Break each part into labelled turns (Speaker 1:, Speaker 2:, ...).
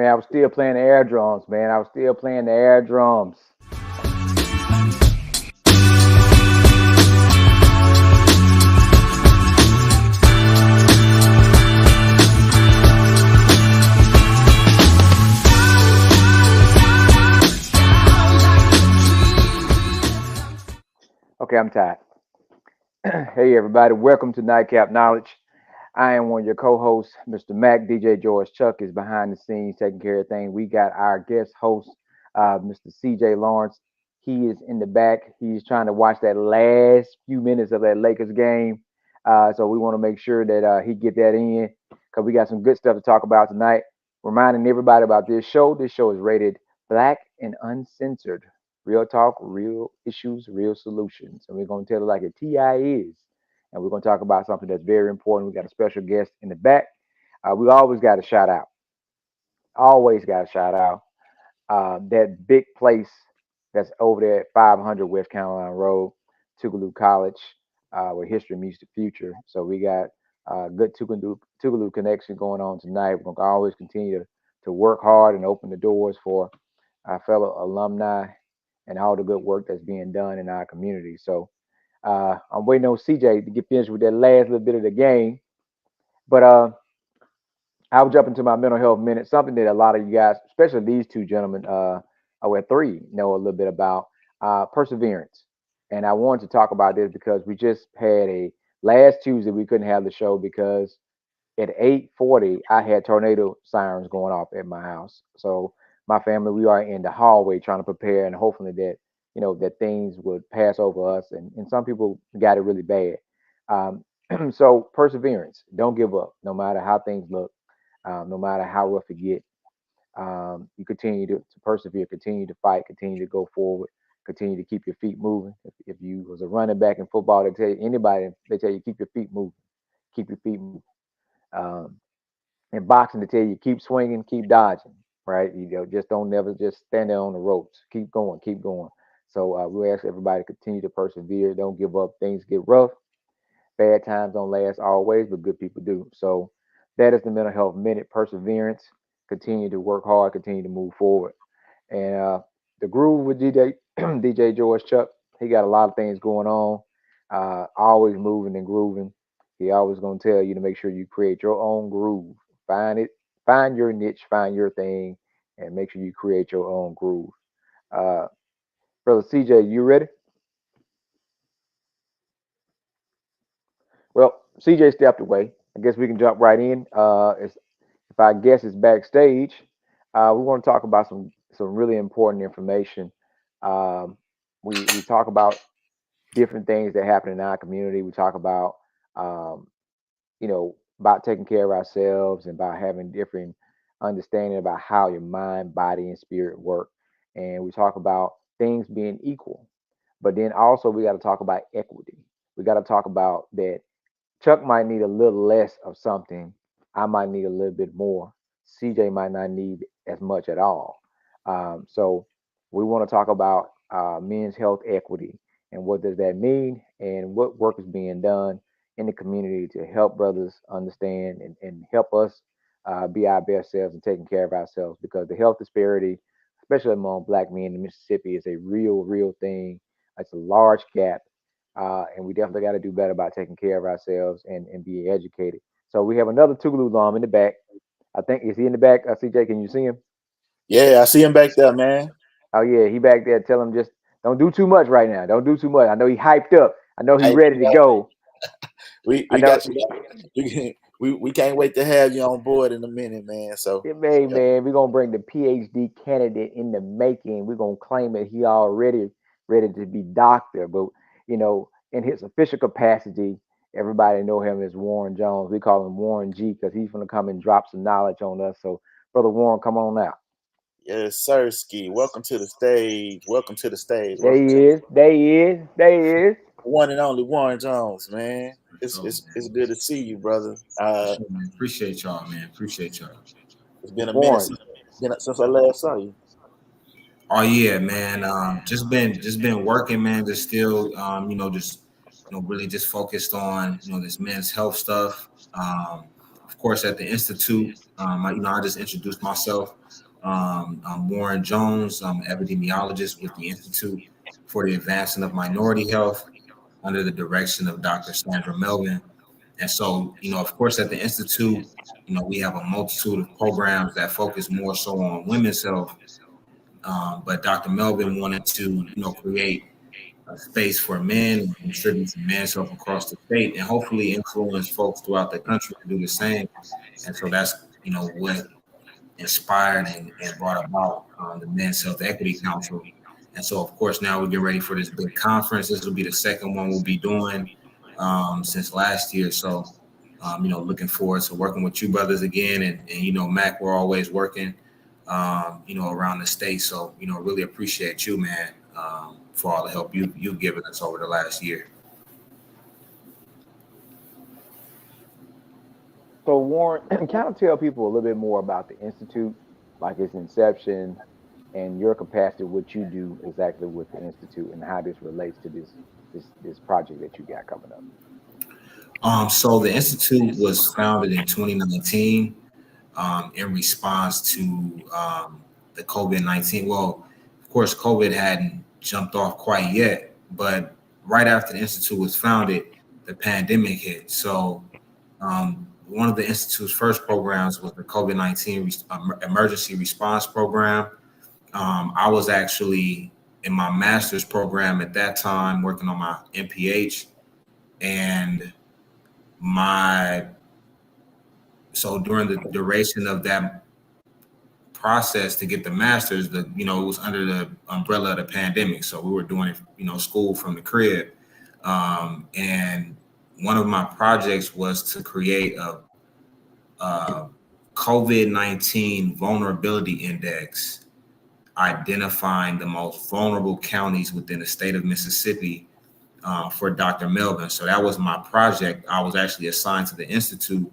Speaker 1: Man, I was still playing the air drums, man. I was still playing the air drums. Okay, I'm tired. Hey, everybody. Welcome to Nightcap Knowledge. I am one of your co-hosts, Mr. Mac. DJ George Chuck is behind the scenes taking care of things. We got our guest host, Mr. CJ Lawrence. He is in the back. He's trying to watch that last few minutes of that Lakers game. So we want to make sure that he get that in because we got some good stuff to talk about tonight. Reminding everybody about this show. This show is rated black and uncensored. Real talk, real issues, real solutions. And we're going to tell it like a TI is. And we're going to talk about something that's very important. We got a special guest in the back. We always got a shout out. Always got a shout out. That big place that's over there at 500 West Carolina Road, Tougaloo College, where history meets the future. So we got good Tougaloo connection going on tonight. We're going to always continue to work hard and open the doors for our fellow alumni and all the good work that's being done in our community. So I'm waiting on CJ to get finished with that last little bit of the game. But I'll jump into my mental health minute, something that a lot of you guys, especially these two gentlemen, well, three, know a little bit about perseverance. And I wanted to talk about this because we just had a last Tuesday we couldn't have the show because at 8:40 I had tornado sirens going off at my house. So my family, we are in the hallway trying to prepare and hopefully that that things would pass over us. And some people got it really bad. Um, so perseverance, don't give up, no matter how things look, no matter how rough it get. You continue to persevere, continue to fight, continue to go forward, continue to keep your feet moving. If you was a running back in football, they tell you anybody, they tell you keep your feet moving, keep your feet moving. Um, in boxing, they tell you keep swinging, keep dodging, right? Just don't never just stand there on the ropes. Keep going, keep going. So we ask everybody to continue to persevere. Don't give up. Things get rough. Bad times don't last always, but good people do. So that is the mental health minute. Perseverance. Continue to work hard. Continue to move forward. And the groove with DJ DJ George Chuck, he got a lot of things going on. Always moving and grooving. He always gonna tell you to make sure you create your own groove. Find it, find your niche, find your thing, and make sure you create your own groove. Uh, Brother CJ, you ready? Well, CJ stepped away. I guess we can jump right in. If our guest is backstage, we want to talk about some really important information. Um, we talk about different things that happen in our community. We talk about um, about taking care of ourselves and about having different understanding about how your mind, body, and spirit work. And we talk about things being equal. But then also we got to talk about equity. We got to talk about that Chuck might need a little less of something. I might need a little bit more. CJ might not need as much at all. So we want to talk about men's health equity and what does that mean and what work is being done in the community to help brothers understand and help us be our best selves and taking care of ourselves because the health disparity, especially among black men in Mississippi, is a real thing. It's a large gap and we definitely got to do better about taking care of ourselves and be educated. So we have another Tulu Lam in the back. I think is he in the back? CJ, can you see him?
Speaker 2: Yeah, I see him back there, man.
Speaker 1: Oh yeah, he back there. Tell him just don't do too much right now. Don't do too much. I know he hyped up. I know he
Speaker 2: Hey,
Speaker 1: ready to go. I
Speaker 2: we
Speaker 1: know.
Speaker 2: got you. We can't wait to have you on board in a minute, man. So
Speaker 1: Hey man, we're gonna bring the PhD candidate in the making. We're gonna claim that he already ready to be doctor, but in his official capacity, everybody know him as Warren Jones. We call him Warren G because he's gonna come and drop some knowledge on us. So, brother Warren, come on out.
Speaker 2: yes, sir, Ski. Welcome to the stage. Welcome to the stage.
Speaker 1: There
Speaker 2: Welcome
Speaker 1: he
Speaker 2: to
Speaker 1: is. There he is. There he is.
Speaker 2: the one and only Warren Jones, man.
Speaker 3: For
Speaker 2: It's
Speaker 3: sure,
Speaker 2: it's
Speaker 3: man.
Speaker 2: it's good to see you, brother.
Speaker 3: For sure, man. Appreciate y'all, man. Appreciate y'all.
Speaker 2: It's been a minute
Speaker 1: Warren.
Speaker 2: since I last saw you.
Speaker 3: Oh yeah, man. Just been working, man. Just still, just really just focused on this men's health stuff. Of course, at the institute, I just introduced myself. I'm Warren Jones. I'm an epidemiologist with the Institute for the Advancement of Minority Health under the direction of Dr. Sandra Melvin. And so, of course, at the institute, we have a multitude of programs that focus more so on women's health. But Dr. Melvin wanted to, create a space for men and contribute to men's health across the state and hopefully influence folks throughout the country to do the same. And so that's, what inspired and brought about the Men's Health Equity Council. And so, of course, now we're getting ready for this big conference. This will be the second one we'll be doing since last year. So, looking forward to working with you brothers again. And Mac, we're always working, around the state. So, really appreciate you, man, for all the help you've given us over the last year.
Speaker 1: So Warren, kind of tell people a little bit more about the institute, like its inception and your capacity, what you do exactly with the institute, and how this relates to this project that you got coming up.
Speaker 3: So the institute was founded in 2019 in response to the COVID-19. Well, of course, COVID hadn't jumped off quite yet, but right after the institute was founded, the pandemic hit. So one of the institute's first programs was the COVID-19 emergency response program. I was actually in my master's program at that time, working on my MPH, and my so during the duration of that process to get the master's, it was under the umbrella of the pandemic, so we were doing it, school from the crib, and one of my projects was to create a COVID-19 vulnerability index, identifying the most vulnerable counties within the state of Mississippi for Dr. Melvin. So that was my project. I was actually assigned to the institute.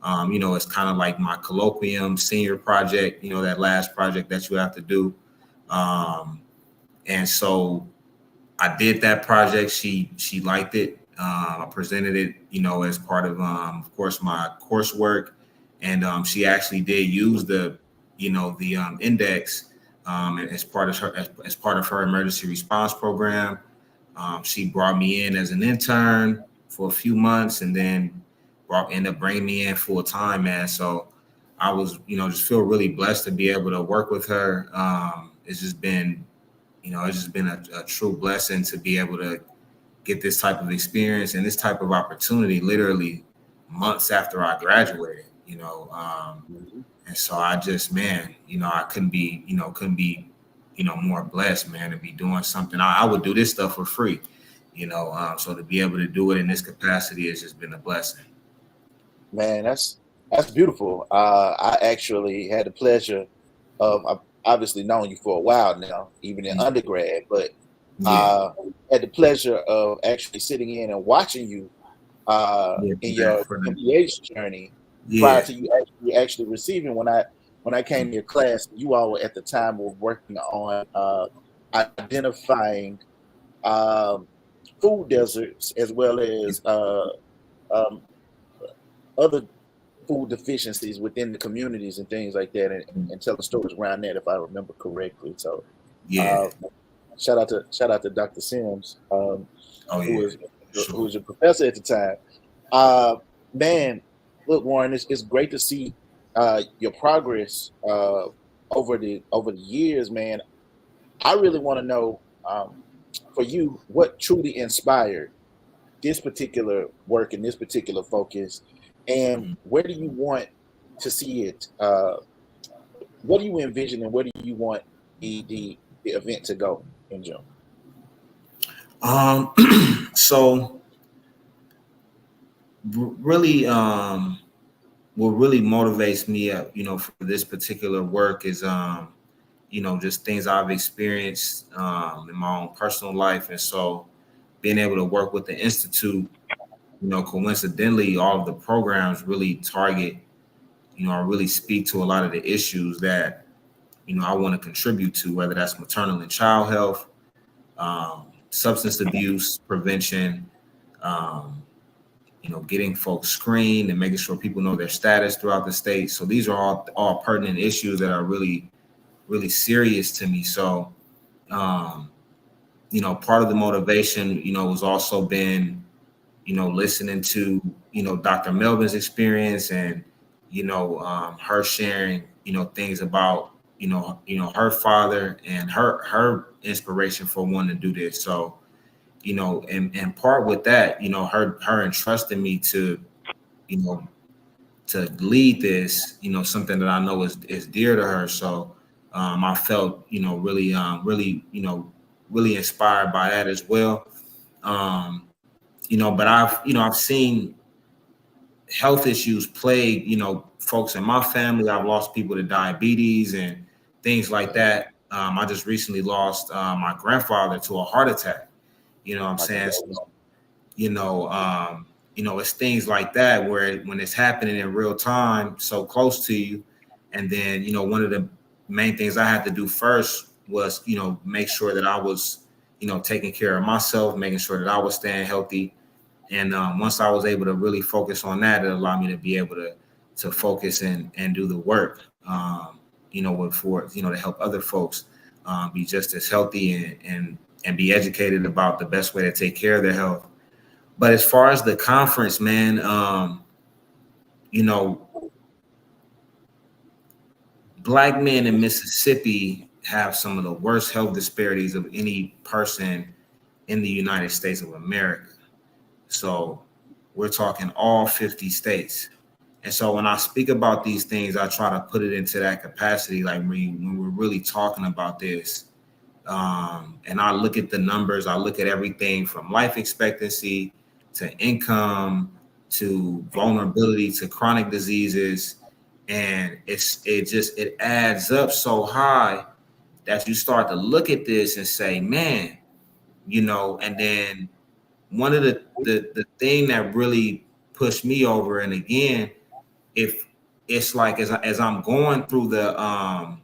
Speaker 3: It's kind of like my colloquium senior project, that last project that you have to do. And so I did that project. She liked it. I presented it, as part of course, my coursework. And she actually did use the index as part of her emergency response program. She brought me in as an intern for a few months, and then ended up bringing me in full time, man. So I was, just feel really blessed to be able to work with her. It's just been, it's just been a true blessing to be able to get this type of experience and this type of opportunity literally months after I graduated, and so I just, man, I couldn't be, more blessed, man, to be doing something. I would do this stuff for free, so to be able to do it in this capacity has just been a blessing.
Speaker 2: Man, that's beautiful. I actually had the pleasure of, I've obviously known you for a while now, even in undergrad, but had the pleasure of actually sitting in and watching you in your MBA journey prior to you actually receiving. When I came to your class, you all at the time were working on identifying um, food deserts as well as um, other food deficiencies within the communities and things like that, and telling stories around that, if I remember correctly. So, shout out to Dr. Sims, who was a professor at the time. Man, look, Warren, it's great to see your progress over the years, man. I really want to know, for you, what truly inspired this particular work and this particular focus, and where do you want to see it? What do you envision, and where do you want the event to go in June?
Speaker 3: So really, what really motivates me, for this particular work is, just things I've experienced in my own personal life. And so being able to work with the Institute, coincidentally, all of the programs really target, or really speak to a lot of the issues that, I want to contribute to, whether that's maternal and child health, substance abuse prevention, getting folks screened and making sure people know their status throughout the state. So these are all pertinent issues that are really, really serious to me. So, part of the motivation, was also been, listening to, Dr. Melvin's experience and, her sharing, things about, her father and her inspiration for wanting to do this. So, and part with that, her entrusting me to, to lead this, something that I know is dear to her. So I felt, really inspired by that as well. But I've seen health issues plague, folks in my family. I've lost people to diabetes and things like that. I just recently lost my grandfather to a heart attack. You know what I'm saying? So, it's things like that where when it's happening in real time, so close to you. And then, one of the main things I had to do first was, make sure that I was, taking care of myself, making sure that I was staying healthy. And once I was able to really focus on that, it allowed me to be able to focus and do the work, to help other folks be just as healthy and be educated about the best way to take care of their health. But as far as the conference, man, Black men in Mississippi have some of the worst health disparities of any person in the United States of America. So we're talking all 50 states. And so when I speak about these things, I try to put it into that capacity, like when we're really talking about this. And I look at the numbers, I look at everything from life expectancy to income to vulnerability to chronic diseases. And it adds up so high that you start to look at this and say, man, and then one of the thing that really pushed me over, and again, if it's like as I'm going through the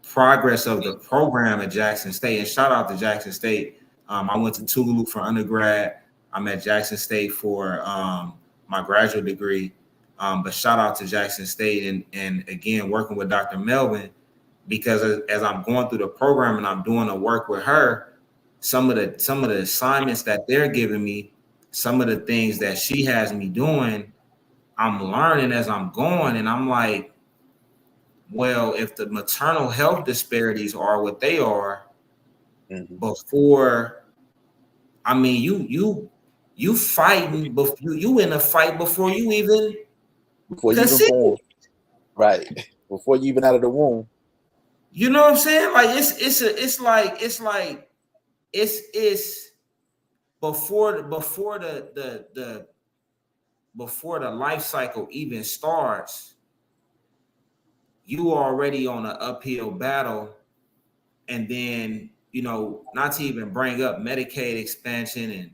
Speaker 3: progress of the program at Jackson State, and shout out to Jackson State. I went to Tougaloo for undergrad. I'm at Jackson State for my graduate degree. But shout out to Jackson State and again, working with Dr. Melvin, because as I'm going through the program and I'm doing the work with her, some of the assignments that they're giving me, some of the things that she has me doing, I'm learning as I'm going. And I'm like, Well, if the maternal health disparities are what they are,
Speaker 2: Mhm.
Speaker 3: before, I mean, you fighting, but you in a fight before you even
Speaker 2: Before you even
Speaker 3: conceive.
Speaker 2: born, right? Before you even out of the womb.
Speaker 3: You know what I'm saying? Like it's before the life cycle even starts, you already on an uphill battle. And then, not to even bring up Medicaid expansion and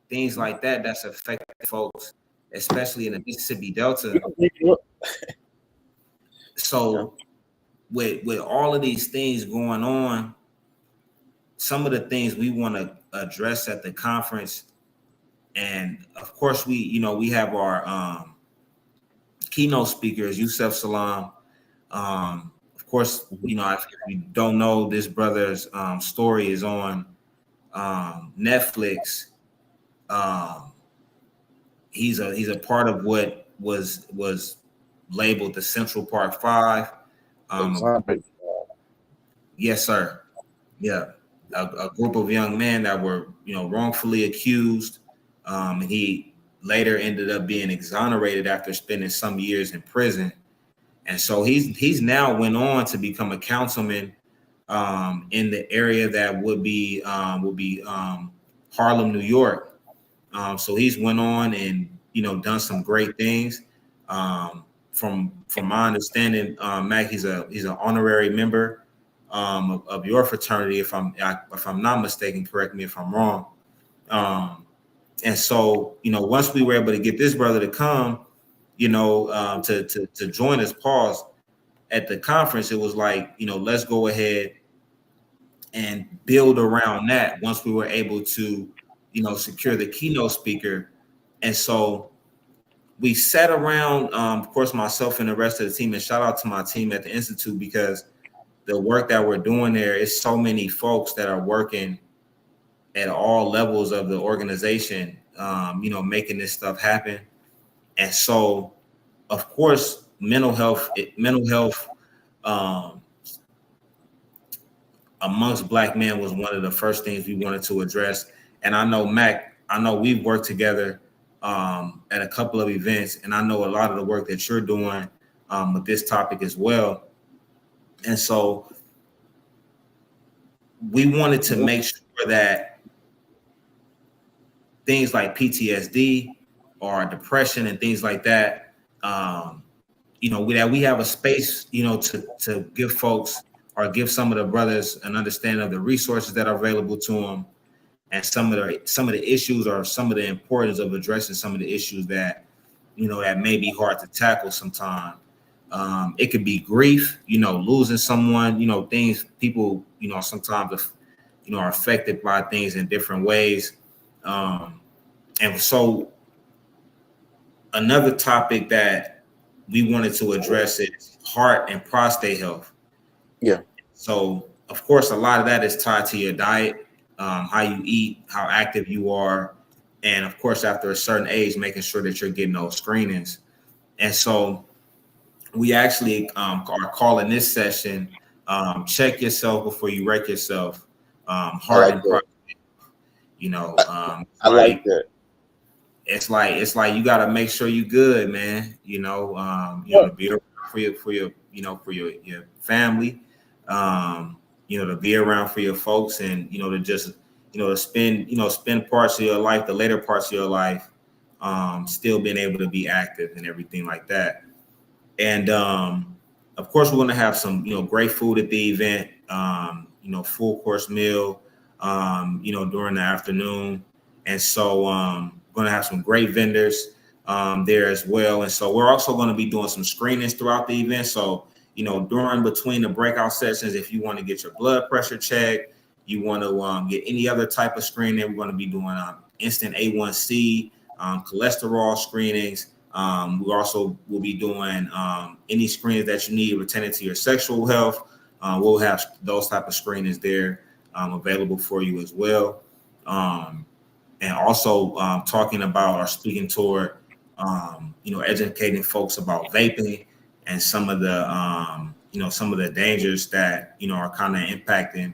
Speaker 3: things like that that's affecting folks, especially in the Mississippi Delta.
Speaker 2: Yeah.
Speaker 3: So with all of these things going on, some of the things we want to address at the conference, and of course we have our keynote speakers, Yusef Salaam. Of course, if you don't know, this brother's story is on Netflix. Um, he's a part of what was labeled the Central Park Five.
Speaker 2: Exonerated.
Speaker 3: Yes, sir. Yeah, a group of young men that were wrongfully accused. He later ended up being exonerated after spending some years in prison, and so he's now went on to become a councilman in the area that would be Harlem, New York. So he's went on and done some great things. From my understanding, Mac, he's an honorary member of your fraternity. If I'm not mistaken, correct me if I'm wrong. And so once we were able to get this brother to come, to join us, pause at the conference, it was like let's go ahead and build around that. Once we were able to secure the keynote speaker, and so we sat around, of course, myself and the rest of the team, and shout out to my team at the Institute, because the work that we're doing there is so many folks that are working at all levels of the organization, making this stuff happen. And so, of course, mental health um, amongst Black men was one of the first things we wanted to address. And I know, Mac, we've worked together at a couple of events, and I know a lot of the work that you're doing with this topic as well. And so we wanted to make sure that things like PTSD or depression and things like that, that we have a space, to give folks or give some of the brothers an understanding of the resources that are available to them, and some of the issues, or some of the importance of addressing some of the issues that that may be hard to tackle sometimes. It could be grief, losing someone, things people, sometimes, are affected by things in different ways. And so another topic that we wanted to address is heart and prostate health.
Speaker 2: Yeah.
Speaker 3: So, of course, a lot of that is tied to your diet, how you eat, how active you are, and of course, after a certain age, making sure that you're getting those screenings. And so we actually are calling this session "Check Yourself Before You Wreck Yourself." Heart and prostate.
Speaker 2: I like that.
Speaker 3: It's like you got to make sure you good, man. To be around for your family, to be around for your folks, and to just to spend parts of your life, the later parts of your life, still being able to be active and everything like that. And of course, we're going to have some great food at the event. Full course meal, during the afternoon, and so going to have some great vendors there as well. And so we're also going to be doing some screenings throughout the event. So during between the breakout sessions, if you want to get your blood pressure checked, you want to get any other type of screening, we're going to be doing instant A1C, cholesterol screenings. We also will be doing any screenings that you need pertaining to your sexual health. We'll have those type of screenings there available for you as well. And also talking about or speaking toward, educating folks about vaping and some of the some of the dangers that are kind of impacting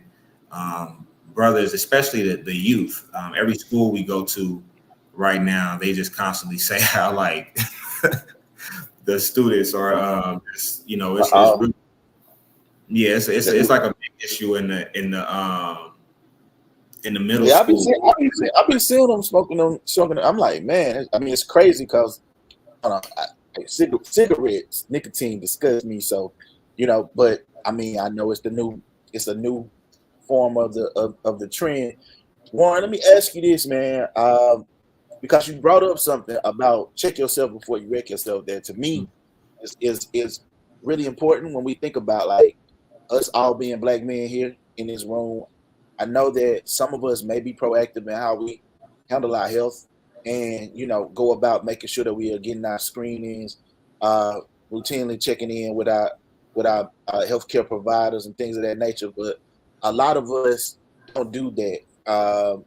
Speaker 3: brothers, especially the youth. Every school we go to right now, they just constantly say how like the students are, it's
Speaker 2: Uh,
Speaker 3: really, yeah, it's like a big issue in the middle
Speaker 2: yeah,
Speaker 3: school.
Speaker 2: I've been seeing them smoking. I'm like, man, I mean, it's crazy because cigarettes, nicotine disgusts me. So, but I mean, I know it's a new form of the trend. Warren, let me ask you this, man, because you brought up something about check yourself before you wreck yourself. That to me is really important when we think about like us all being black men here in this room. I know that some of us may be proactive in how we handle our health and go about making sure that we are getting our screenings, uh, routinely checking in with our healthcare providers and things of that nature. But a lot of us don't do that.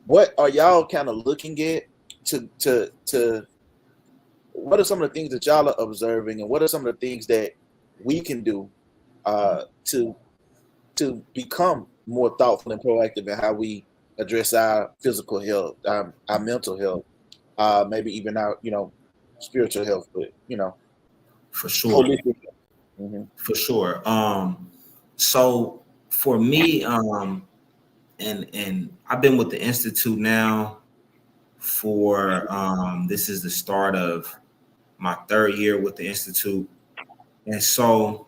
Speaker 2: What are y'all kind of looking at to what are some of the things that y'all are observing, and what are some of the things that we can do to become more thoughtful and proactive in how we address our physical health, our mental health, maybe even our spiritual health, but
Speaker 3: For sure.
Speaker 2: holistic. Mm-hmm.
Speaker 3: For sure. So for me, and I've been with the Institute now for this is the start of my third year with the Institute. And so,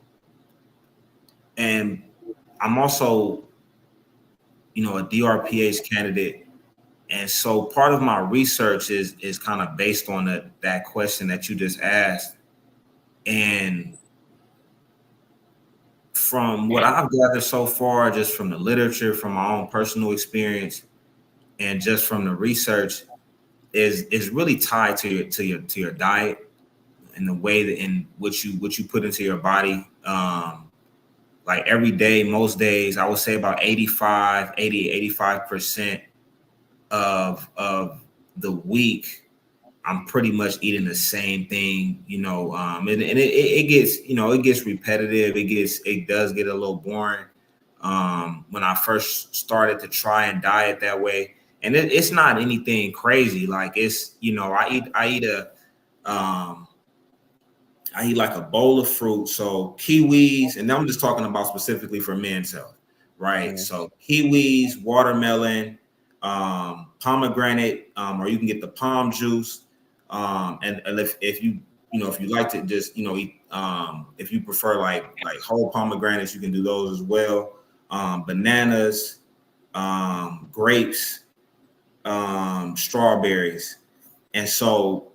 Speaker 3: and I'm also, a DRPH candidate. And so part of my research is kind of based on that question that you just asked. And from what I've gathered so far, just from the literature, from my own personal experience, and just from the research, is really tied to your diet and the way that in which you put into your body. Like every day, most days, I would say about 85% of the week, I'm pretty much eating the same thing, and it gets, it gets repetitive. It does get a little boring. When I first started to try and diet that way, and it's not anything crazy. Like it's, um, I eat like a bowl of fruit. So kiwis, and I'm just talking about specifically for men's health, right?
Speaker 2: Mm-hmm.
Speaker 3: So kiwis, watermelon, pomegranate, or you can get the palm juice. And if you if you like to just eat, if you prefer like whole pomegranates, you can do those as well. Bananas, grapes, strawberries, and so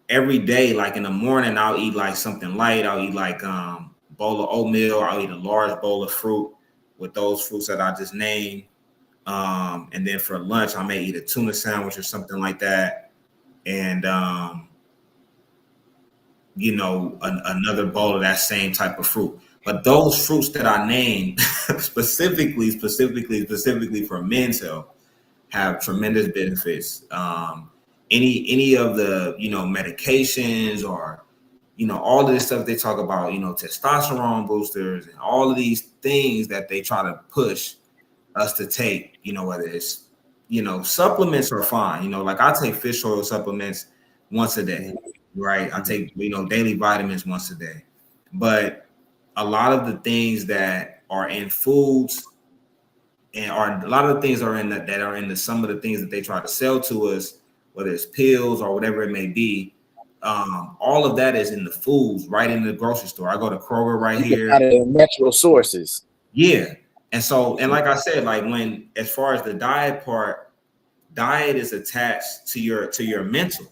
Speaker 3: every day, like in the morning, I'll eat like something light. I'll eat like bowl of oatmeal. I'll eat a large bowl of fruit with those fruits that I just named. And then for lunch, I may eat a tuna sandwich or something like that. And another bowl of that same type of fruit. But those fruits that I named specifically for men's health have tremendous benefits. Any of the medications or all of this stuff they talk about, testosterone boosters and all of these things that they try to push us to take, whether it's supplements are fine. Like I take fish oil supplements once a day, right? I take daily vitamins once a day, but a lot of the things that are in foods and are a lot of the things are that are in some of the things that they try to sell to us, whether it's pills or whatever it may be. All of that is in the foods, right in the grocery store. I go to Kroger right here.
Speaker 2: Out of natural sources.
Speaker 3: Yeah. And so, and like I said, like when, as far as the diet part, diet is attached to your mental.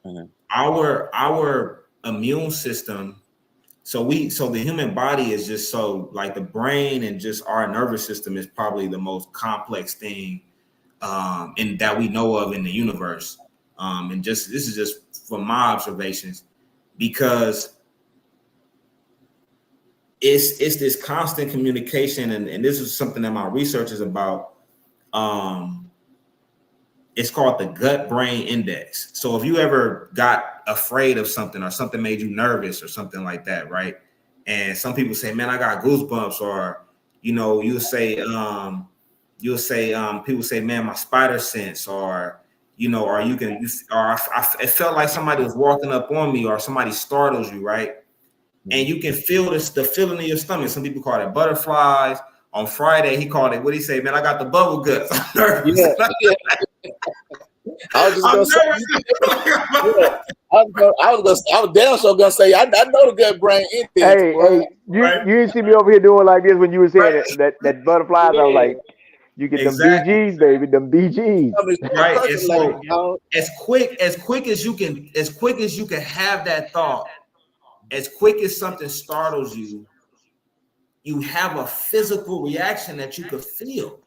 Speaker 2: Mm-hmm.
Speaker 3: Our immune system. So the human body is just so like the brain and just our nervous system is probably the most complex thing in that we know of in the universe. And just this is just from my observations, because it's this constant communication, and this is something that my research is about. It's called the gut brain index. So if you ever got afraid of something or something made you nervous or something like that, right? And some people say, man, I got goosebumps, or you'll say people say, man, my spider sense, or or it felt like somebody was walking up on me, or somebody startles you, right? And you can feel the feeling in your stomach. Some people call it butterflies. On Friday, he called it, what did he say? Man, I got the bubble guts. I'm nervous.
Speaker 2: Yeah. I was just gonna say, I was damn sure gonna say, I know the gut brain instincts,
Speaker 1: Hey,
Speaker 2: boy.
Speaker 1: you didn't see me over here doing like this when you were saying that butterflies. I was
Speaker 3: Yeah,
Speaker 1: like, you get them
Speaker 3: exactly.
Speaker 1: BGs, baby, them BGs.
Speaker 2: I mean,
Speaker 3: Right. And so
Speaker 2: dog.
Speaker 3: as quick as you can have that thought, as quick as something startles you, you have a physical reaction that you could feel,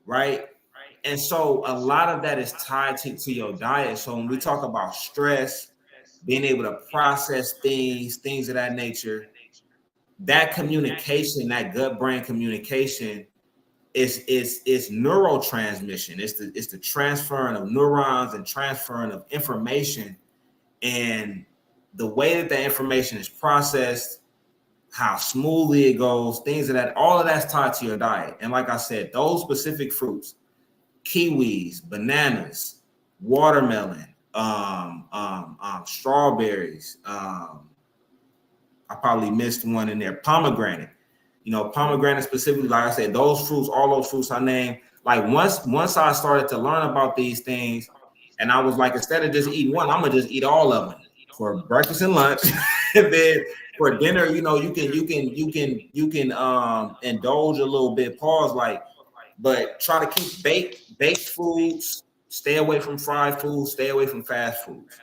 Speaker 3: right? And so a lot of that is tied to your diet. So when we talk about stress, being able to process things of that nature, that communication, that gut brain communication is neurotransmission. It's the transferring of neurons and transferring of information, and the way that information is processed, how smoothly it goes, things of that, all of that's tied to your diet. And like I said, those specific fruits, kiwis, bananas, watermelon, strawberries. I probably missed one in there. Pomegranate. Pomegranate specifically, like I said, those fruits, all those fruits I named. Like once I started to learn about these things, and I was like, instead of just eating one, I'm gonna just eat all of them for breakfast and lunch, and then for dinner, you can indulge a little bit, pause, but try to keep baked foods, stay away from fried foods, stay away from fast foods.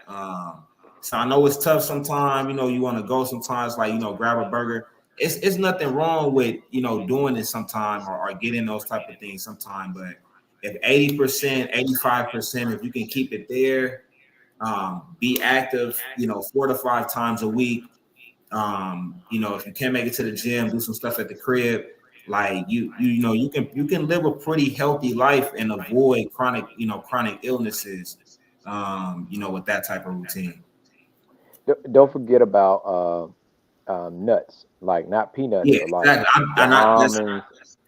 Speaker 3: So I know it's tough sometimes, you want to go sometimes, like, grab a burger. It's nothing wrong with, doing it sometime, or getting those type of things sometime. But if 80%, 85%, if you can keep it there, be active, 4 to 5 times a week. If you can't make it to the gym, do some stuff at the crib. Like you can live a pretty healthy life and avoid chronic illnesses, with that type of routine.
Speaker 1: Don't forget about nuts, like not peanuts,
Speaker 3: Yeah,
Speaker 1: but like
Speaker 3: exactly.
Speaker 1: the
Speaker 3: That's
Speaker 1: almonds,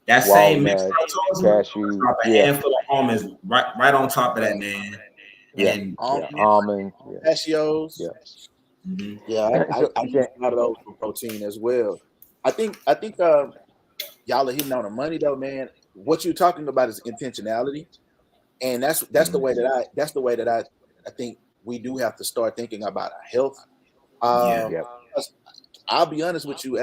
Speaker 3: that same mix
Speaker 1: walnuts,
Speaker 3: I told you.
Speaker 1: cashews.
Speaker 3: Drop a
Speaker 1: Yeah,
Speaker 3: handful of almonds right on top of that, man.
Speaker 1: yeah,
Speaker 3: And
Speaker 1: yeah,
Speaker 2: Almonds,
Speaker 1: almonds. Yeah,
Speaker 2: pistachios.
Speaker 1: yeah.
Speaker 3: mhm.
Speaker 2: Yeah, I
Speaker 1: So
Speaker 2: use a lot of those for protein as well. I think y'all are hitting on the money though, man. What you're talking about is intentionality, and that's the
Speaker 1: mhm,
Speaker 2: way that I think we do have to start thinking about our health.
Speaker 3: Yeah.
Speaker 2: Um,
Speaker 1: yep.
Speaker 2: 'Cause I'll be honest with you,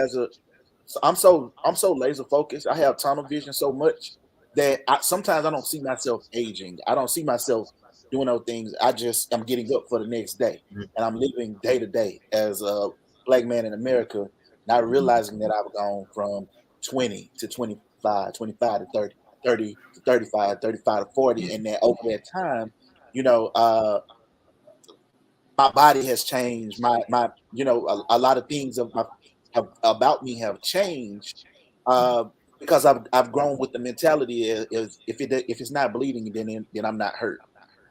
Speaker 2: I'm so laser focused. I have tunnel vision so much that sometimes I don't see myself aging. I don't see myself doing those things. I'm getting up for the next day, and I'm living day to day as a black man in America, not realizing that I've gone from 20 to 25, 25 to 30, 30 to 35, 35 to 40, and that over that time, you know, uh, my body has changed. A lot of things about me have changed uh, because I've grown with the mentality is if it's not bleeding, then I'm not hurt.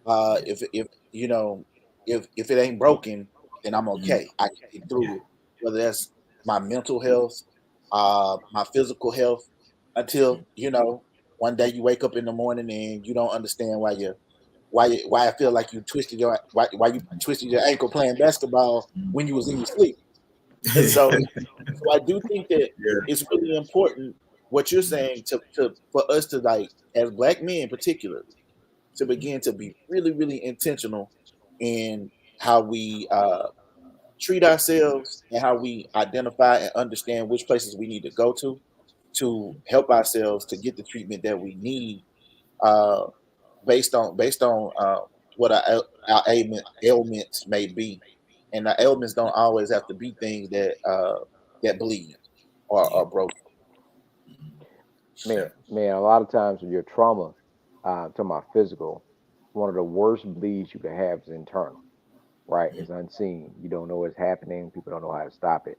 Speaker 2: If if it ain't broken, then I'm
Speaker 3: Mhm.
Speaker 2: okay. I can get through
Speaker 3: Yeah.
Speaker 2: it. Whether that's my mental health, my physical health, until one day you wake up in the morning and you don't understand why I feel like why you twisted your ankle playing basketball when you was in your sleep. And so I do think that
Speaker 3: Yeah.
Speaker 2: it's really important what you're saying to for us to, like, as black men particularly, to begin to be really really intentional in how we treat ourselves and how we identify and understand which places we need to go to help ourselves to get the treatment that we need, uh, based on what our ailments may be, and the ailments don't always have to be things that bleed or
Speaker 3: Yeah.
Speaker 2: are broken.
Speaker 1: Man, a lot of times with your trauma, to my physical, one of the worst bleeds you can have is internal, right? It's unseen. You don't know what's happening. People don't know how to stop it.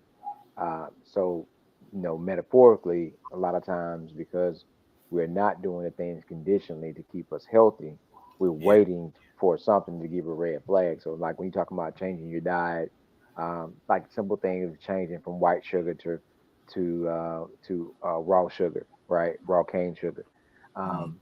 Speaker 1: So, metaphorically, a lot of times because we're not doing the things conditionally to keep us healthy, we're
Speaker 3: Yeah.
Speaker 1: waiting for something to give a red flag. So, like when you talk about changing your diet, like simple things changing from white sugar to to raw sugar, right? Raw cane sugar.
Speaker 3: Mhm.
Speaker 1: Um,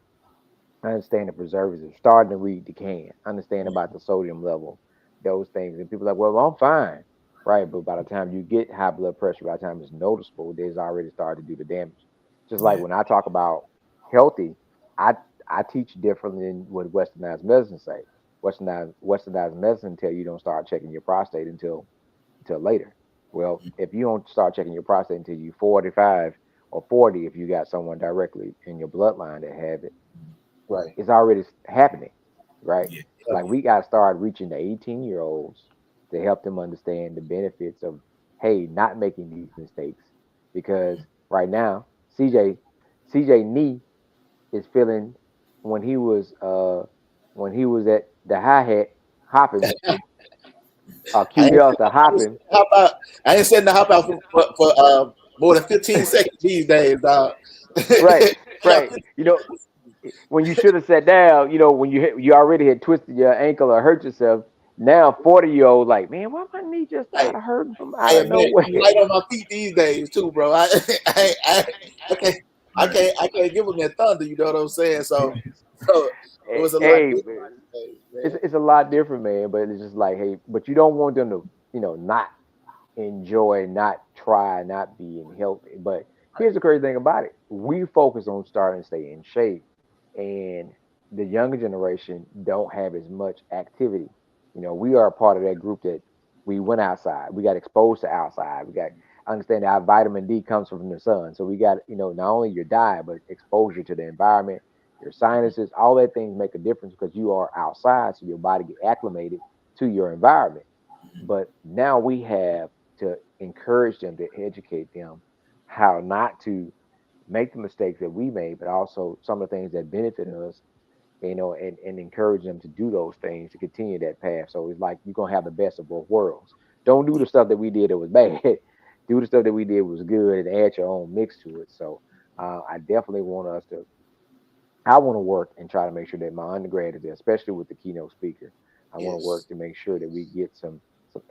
Speaker 1: I understand the preservatives. Starting to read the can. Understand about the sodium level, those things. And people are like, well, I'm fine, right? But by the time you get high blood pressure, by the time it's noticeable, there's already started to do the damage. Just like
Speaker 3: Yeah.
Speaker 1: when I talk about healthy, I I teach differently than what Westernized medicine say. Westernized medicine tell you don't start checking your prostate until later. Well, if you don't start checking your prostate until you're 45 or 40, if you got someone directly in your bloodline that have it,
Speaker 2: Right.
Speaker 1: it's already happening, right?
Speaker 3: Yeah.
Speaker 1: Like we got to start reaching the 18-year-olds to help them understand the benefits of, hey, not making these mistakes. Because right now, CJ knee is feeling when he was at the hi hat hopping,
Speaker 2: I ain't
Speaker 1: QDL to hopping.
Speaker 2: hop out. I ain't setting the hop out for more than 15 seconds these days, dog.
Speaker 1: Right,
Speaker 2: I got
Speaker 1: right. When you should have sat down, when you already had twisted your ankle or hurt yourself. Now 40-year-old like, man, why my knee just
Speaker 2: Hey,
Speaker 1: started hurting from out
Speaker 2: hey,
Speaker 1: of
Speaker 2: man,
Speaker 1: nowhere?
Speaker 2: I'm light on my feet these days too, bro. I, I, I can't,
Speaker 3: Right.
Speaker 2: I can't give them that thunder. You know what I'm saying? So it was a lot
Speaker 1: Hey,
Speaker 2: different these days,
Speaker 1: it's
Speaker 2: man.
Speaker 1: it's a lot different, man. But it's just like, hey, but you don't want them to, not enjoy, not try, not being healthy. But here's the crazy thing about it: we focus on starting to stay in shape, and the younger generation don't have as much activity. We are a part of that group that we went outside. We got exposed to outside. We got understand that our vitamin D comes from the sun. So we got, not only your diet, but exposure to the environment, your sinuses, all that things make a difference because you are outside. So your body get acclimated to your environment. But now we have to encourage them, to educate them how not to make the mistakes that we made, but also some of the things that benefit us, and encourage them to do those things to continue that path. So it's like you're gonna have the best of both worlds. Don't do the stuff that we did that was bad. Do the stuff that we did was good and add your own mix to it. So I definitely want us to. I want to work and try to make sure that my undergrad is there, especially with the keynote speaker. I want to work
Speaker 2: Yes,
Speaker 1: to make sure that we get some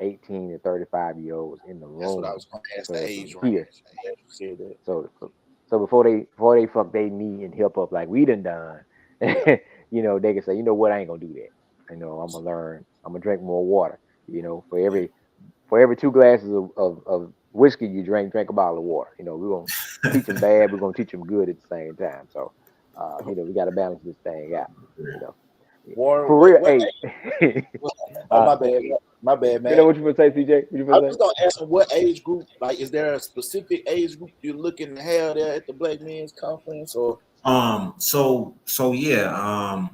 Speaker 1: 18 to 35 year olds in the
Speaker 2: that's what I
Speaker 1: room
Speaker 2: was going to ask,
Speaker 1: so
Speaker 2: the
Speaker 1: they can
Speaker 2: age
Speaker 1: hear.
Speaker 2: range. I'm glad you said that.
Speaker 1: So before they fuck they knee and hip up like we done, they can say, you know what, I ain't gonna do that. I'm gonna learn. I'm gonna drink more water. For
Speaker 3: Yeah.
Speaker 1: every 2 glasses of whiskey you drink a bottle of water. We're gonna teach them bad. We're gonna teach them good at the same time. So, we got to balance this thing out. You know,
Speaker 2: Warren,
Speaker 1: for real. Hey,
Speaker 2: oh,
Speaker 1: uh,
Speaker 2: my bad,
Speaker 1: you know
Speaker 2: man.
Speaker 1: what you gonna say, CJ? What you
Speaker 2: I
Speaker 1: gonna
Speaker 2: was
Speaker 1: say?
Speaker 2: gonna ask him what age group, like, is there a specific age group you're looking to have there at the Black Men's Conference, or
Speaker 3: So yeah,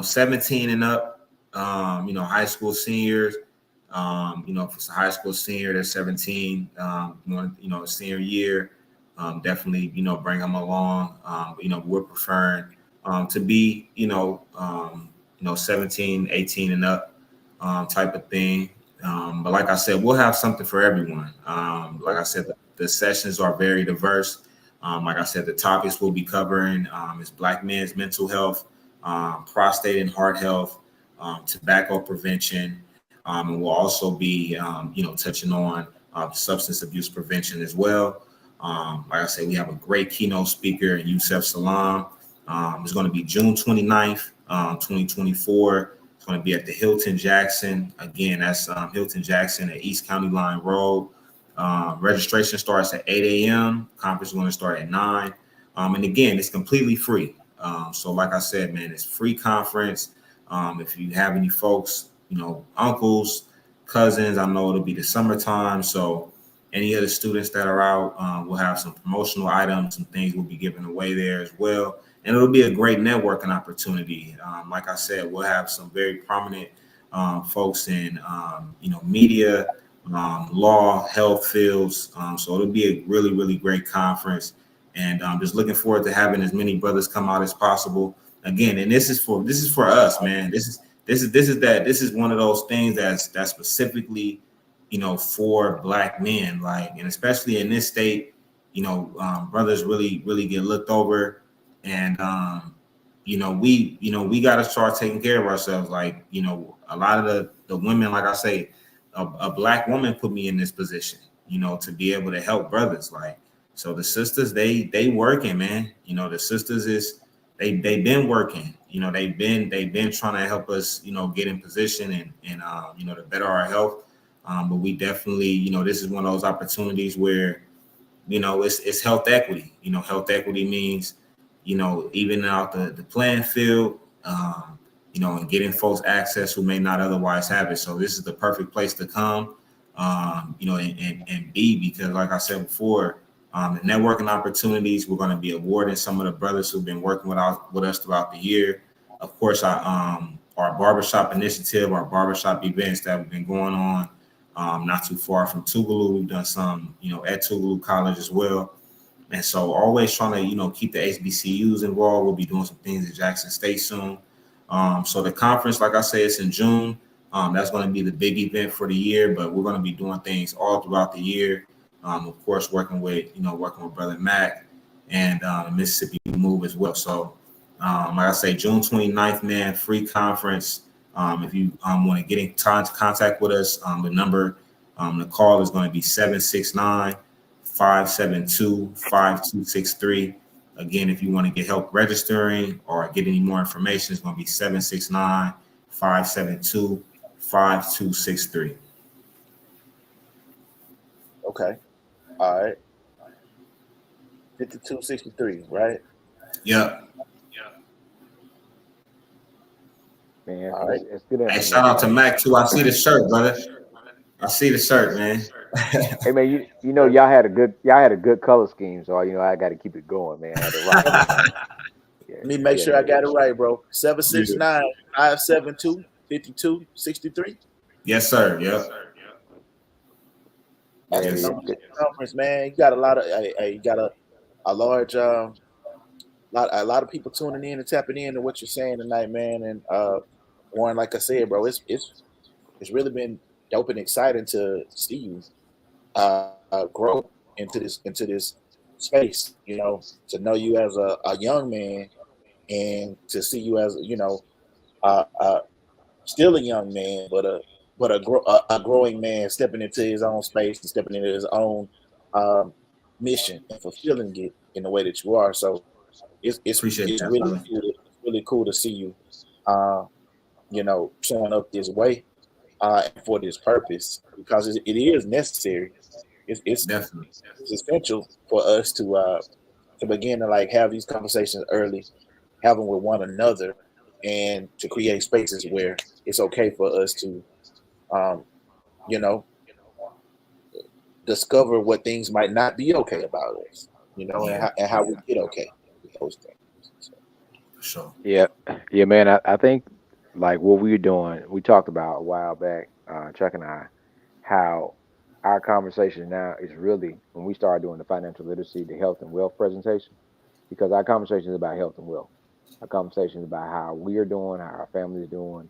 Speaker 3: 17 and up, high school seniors, if it's a high school senior, they're 17, senior year, definitely, bring them along. We're preferring, to be, 17, 18 and up, type of thing. But like I said, we'll have something for everyone. Like I said, the sessions are very diverse. Like I said, the topics we'll be covering is Black men's mental health, prostate and heart health, tobacco prevention, and we'll also be, touching on substance abuse prevention as well. Like I said, we have a great keynote speaker, Yusef Salaam. It's going to be June 29th, 2024. It's going to be at the Hilton Jackson. Again, that's Hilton Jackson at East County Line Road. Registration starts at 8 a.m. Conference is going to start at 9. And again, it's completely free. So like I said, man, it's free conference. If you have any folks, uncles, cousins, I know it'll be the summertime. So any of the students that are out, we'll have some promotional items, some things will be given away there as well. And it'll be a great networking opportunity. Like I said, we'll have some very prominent folks in, media, law, health fields. So it'll be a really, really great conference. And I'm just looking forward to having as many brothers come out as possible. Again, and this is for us, man. This is one of those things that's specifically, for Black men, like, and especially in this state, brothers really get looked over, and we got to start taking care of ourselves. Like, a lot of the women, like I say, a Black woman put me in this position, to be able to help brothers. Like, So the sisters, they working, man. You know, the sisters is they been working. You know, they've been trying to help us, you know, get in position and you know, to better our health. But we definitely, you know, this is one of those opportunities where, you know, it's health equity. You know, health equity means, you know, even out the playing field, you know, and getting folks access who may not otherwise have it. So this is the perfect place to come, you know, and be, because like I said before, the networking opportunities, we're going to be awarding some of the brothers who've been working with us throughout the year. Of course, our barbershop initiative, our barbershop events that have been going on, not too far from Tougaloo. We've done some, you know, at Tougaloo College as well. And so always trying to, you know, keep the HBCUs involved. We'll be doing some things at Jackson State soon. So the conference, like I say, it's in June. That's going to be the big event for the year, but we're going to be doing things all throughout the year. Of course, working with Brother Mac and the Mississippi Move as well. So, like I say, June 29th, man, free conference. If you want to get in contact with us, the number, the call is going to be 769-572-5263. Again, if you want to get help registering or get any more information, it's going to be 769-572-5263.
Speaker 2: Okay. All right. 5263, right?
Speaker 3: Yep.
Speaker 1: Man,
Speaker 2: All right.
Speaker 1: it's good
Speaker 3: Hey, shout out to
Speaker 1: information.
Speaker 3: Mac too. I see the shirt, brother. I see the shirt, man.
Speaker 1: Hey man, you know y'all had a good color scheme, so you know I got to keep it going, man. I had to rock it. Yeah,
Speaker 2: Let me make
Speaker 1: yeah,
Speaker 2: sure I
Speaker 1: man.
Speaker 2: got it right, bro.
Speaker 3: Yeah.
Speaker 2: 769-572-5263.
Speaker 3: Yes, sir. Yep.
Speaker 2: That's
Speaker 1: Man,
Speaker 2: the
Speaker 3: Yes.
Speaker 2: number to the conference, man. You got a lot of, you got a large, a lot of people tuning in and tapping in to what you're saying tonight, man. And Warren, like I said, bro, it's really been dope and exciting to see you grow into this space. You know, to know you as a young man and to see you as uh, uh, still a young man, but a growing man stepping into his own space and stepping into his own um, mission and fulfilling it in the way that you are. So it's it's
Speaker 3: Appreciate
Speaker 2: it's
Speaker 3: that,
Speaker 2: really
Speaker 3: brother.
Speaker 2: cool. It's really cool to see you, uh, showing up this way and for this purpose because it is necessary. It's, it's
Speaker 3: Definitely.
Speaker 2: it's essential for us to begin to like have these conversations early, have them with one another, and to create spaces where it's okay for us to, um, you know, discover what things might not be okay about us, and
Speaker 3: Yeah,
Speaker 2: how we get okay with those things. So,
Speaker 3: for sure.
Speaker 1: Yeah, yeah, man. I think like what we were doing, we talked about a while back, Chuck and I, how our conversation now is really when we started doing the financial literacy, the health and wealth presentation, because our conversation is about health and wealth. Our conversation is about how we are doing, how our family is doing,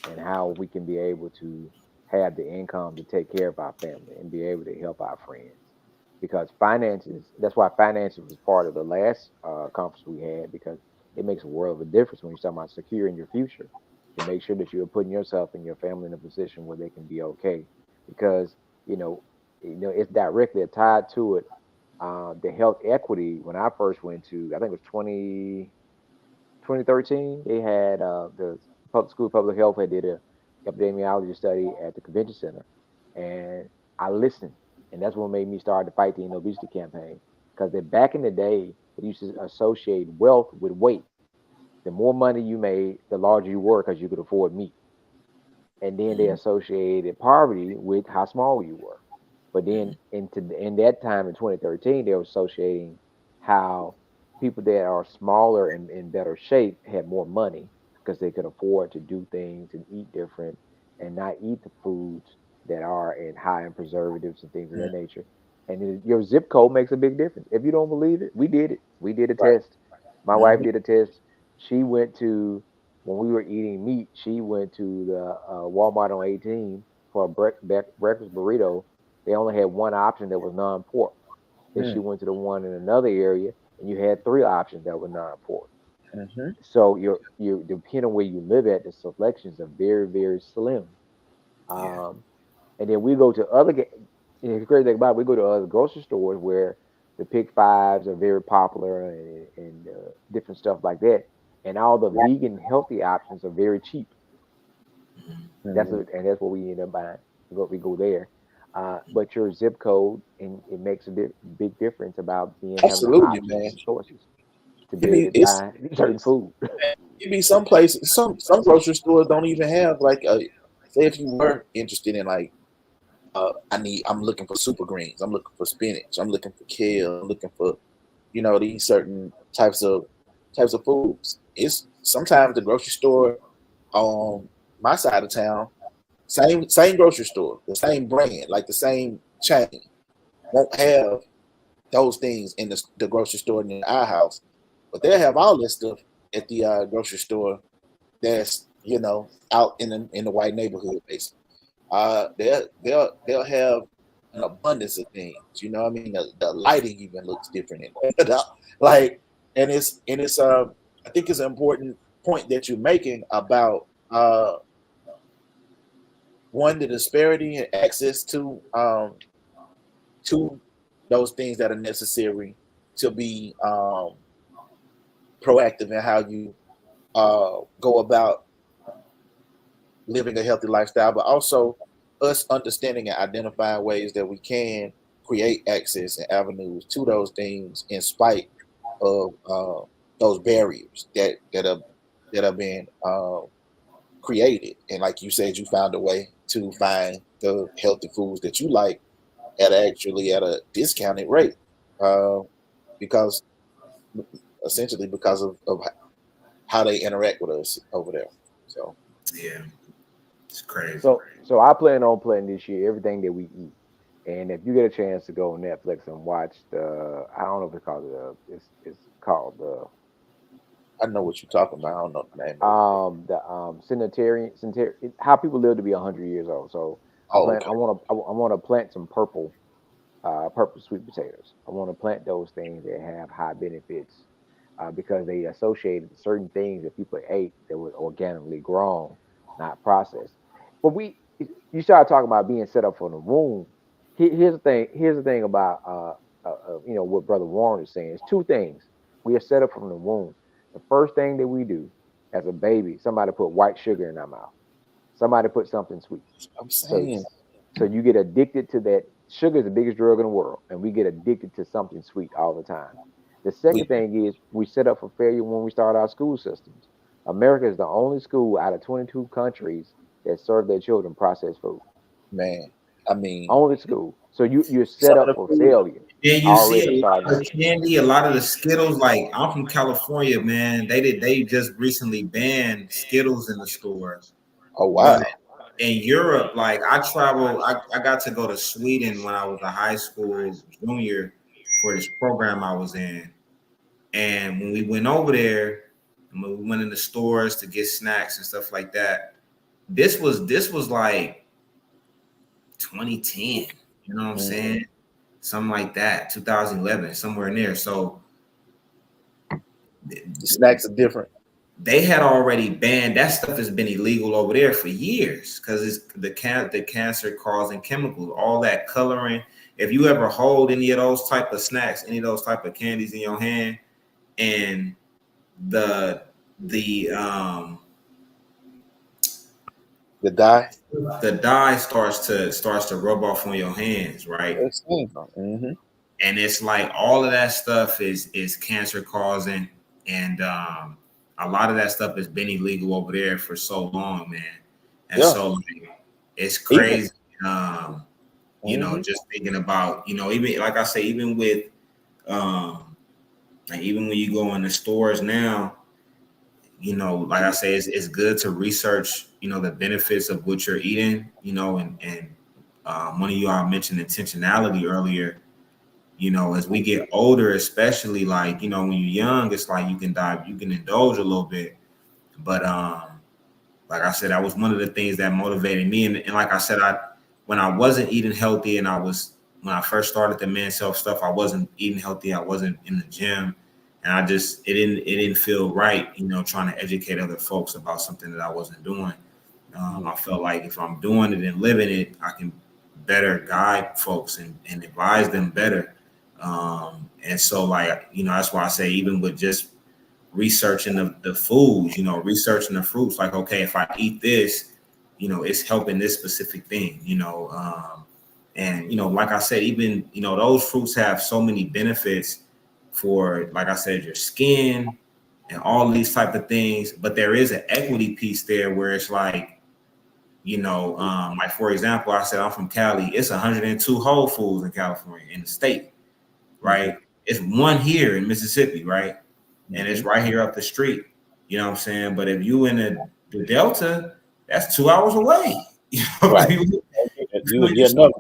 Speaker 1: and how we can be able to have the income to take care of our family and be able to help our friends. Because finances, that's why finances was part of the last conference we had, because it makes a world of a difference when you're talking about securing your future to make sure that you're putting yourself and your family in a position where they can be okay. Because, you know, it's directly tied to it. The health equity, when I first went to, I think it was 2013, they had the public school of public health had did a epidemiology study at the convention center, and I listened, and that's what made me start to fight the obesity campaign. Because back in the day, they used to associate wealth with weight. The more money you made, the larger you were because you could afford meat, and then they
Speaker 2: mhm,
Speaker 1: associated poverty with how small you were. But then
Speaker 2: mhm,
Speaker 1: in that time in 2013, they were associating how people that are smaller and in better shape had more money because they could afford to do things and eat different and not eat the foods that are in high in preservatives and things of that
Speaker 2: mhm.
Speaker 1: nature. And your zip code makes a big difference. If you don't believe it, we did it. We did a
Speaker 2: Right.
Speaker 1: test. My wife
Speaker 2: Mhm.
Speaker 1: did a test. She went to when we were eating meat, she went to the Walmart on 18 for a breakfast burrito. They only had one option that was non-pork. Then she
Speaker 2: Mhm.
Speaker 1: went to the one in another area, and you had three options that were non-pork.
Speaker 2: Mhm.
Speaker 1: So you depending on where you live at, the selections are very very slim.
Speaker 3: Yeah.
Speaker 1: Um, and then we go to other. The crazy thing about it, we go to other grocery stores where The Pick Fives are very popular and different stuff like that. And all the vegan healthy options are very cheap.
Speaker 2: Mhm.
Speaker 1: And that's what we end up buying. We go there. But your zip code and it makes a big difference about being having the
Speaker 2: Absolutely,
Speaker 1: options
Speaker 2: man.
Speaker 1: and choices to
Speaker 2: I
Speaker 1: be able
Speaker 2: mean,
Speaker 1: to buy certain food.
Speaker 2: it be some places, some grocery stores don't even have like a. Say if you were interested in like, I'm looking for super greens, I'm looking for spinach, I'm looking for kale, I'm looking for, these certain types of foods. It's sometimes the grocery store on my side of town, same grocery store, the same brand, like the same chain, won't have those things in the grocery store in our house, but they'll have all this stuff at the grocery store that's out in the white neighborhood basically. They'll have an abundance of things. You know what I mean? The lighting even looks different in there. Like, and it's I think it's an important point that you're making about one, the disparity and access to those things that are necessary to be proactive in how you go about living a healthy lifestyle, but also us understanding and identifying ways that we can create access and avenues to those things in spite of those barriers that are being created. And like you said, you found a way to find the healthy foods that you like at a discounted rate, uh, because essentially because of how they interact with us over there. So
Speaker 3: Yeah, it's crazy.
Speaker 1: So I plan on playing this year everything that we eat. And if you get a chance to go on Netflix and watch I don't know if it's called it's called
Speaker 2: I know what you're talking about. I don't know the name of it.
Speaker 1: how people live to be 100 years old. So
Speaker 2: Oh, okay.
Speaker 1: I want to plant some purple sweet potatoes. I want to plant those things that have high benefits because they associated certain things that people ate that was organically grown, not processed. But you start talking about being set up for the womb. Here's the thing. Here's the thing about what Brother Warren is saying. It's two things. We are set up from the womb. The first thing that we do as a baby, somebody put white sugar in our mouth. Somebody put something sweet.
Speaker 2: I'm
Speaker 1: So
Speaker 2: saying,
Speaker 1: so you get addicted to that. Sugar is the biggest drug in the world, and we get addicted to something sweet all the time. The second
Speaker 2: we
Speaker 1: thing is we set up for failure when we start our school systems. America is the only school out of 22 countries that serve their children processed food.
Speaker 2: man, I mean,
Speaker 1: Only school. So you're set
Speaker 2: some of
Speaker 1: up
Speaker 2: the
Speaker 1: for
Speaker 2: food,
Speaker 1: failure
Speaker 3: And you see
Speaker 1: already
Speaker 3: a lot
Speaker 1: starting
Speaker 3: of
Speaker 1: out.
Speaker 3: the candy, a lot of the Skittles. Like I'm from California, man. They just recently banned Skittles in the stores.
Speaker 2: oh
Speaker 3: But
Speaker 2: wow,
Speaker 3: in Europe, like I got to go to Sweden when I was a high school junior for this program I was in. And when we went over there, and when we went in the stores to get snacks and stuff like that, this was like 2010. You know what I'm
Speaker 2: mm,
Speaker 3: saying? Something like that, 2011, somewhere in there. So
Speaker 2: the snacks are different.
Speaker 3: they had already banned that stuff. Has been illegal over there for years because it's the cancer causing chemicals, all that coloring. If you ever hold any of those type of snacks, any of those type of candies in your hand, and the the um
Speaker 2: The dye,
Speaker 3: the dye starts to rub off on your hands, right?
Speaker 2: mm-hmm.
Speaker 3: And it's like all of that stuff is cancer causing, and a lot of that stuff has been illegal over there for so long, man. And
Speaker 2: Yeah,
Speaker 3: so like, it's
Speaker 2: even,
Speaker 3: crazy.
Speaker 2: mm-hmm.
Speaker 3: Just thinking about, even like I say, even with like even when you go in the stores now, like I say, it's good to research, the benefits of what you're eating, and one of you all mentioned intentionality earlier. As we get older, especially like, when you're young, it's like you can indulge a little bit. But like I said, that was one of the things that motivated me. And like I said, when I wasn't eating healthy and when I first started the men self stuff, I wasn't eating healthy. I wasn't in the gym. And it didn't feel right, trying to educate other folks about something that I wasn't doing. I felt like if I'm doing it and living it, I can better guide folks and advise them better. And so, like, that's why I say, even with just researching the foods, researching the fruits, like, okay, if I eat this, it's helping this specific thing, and, like I said, even, those fruits have so many benefits for, like I said, your skin and all these type of things. But there is an equity piece there where it's like, like, for example, I said, I'm from Cali. It's 102 Whole Foods in California, in the state, right? It's one here in Mississippi, right? And it's right here up the street. You know what I'm saying? But if you in the Delta, that's 2 hours away.
Speaker 2: Right. You would get another.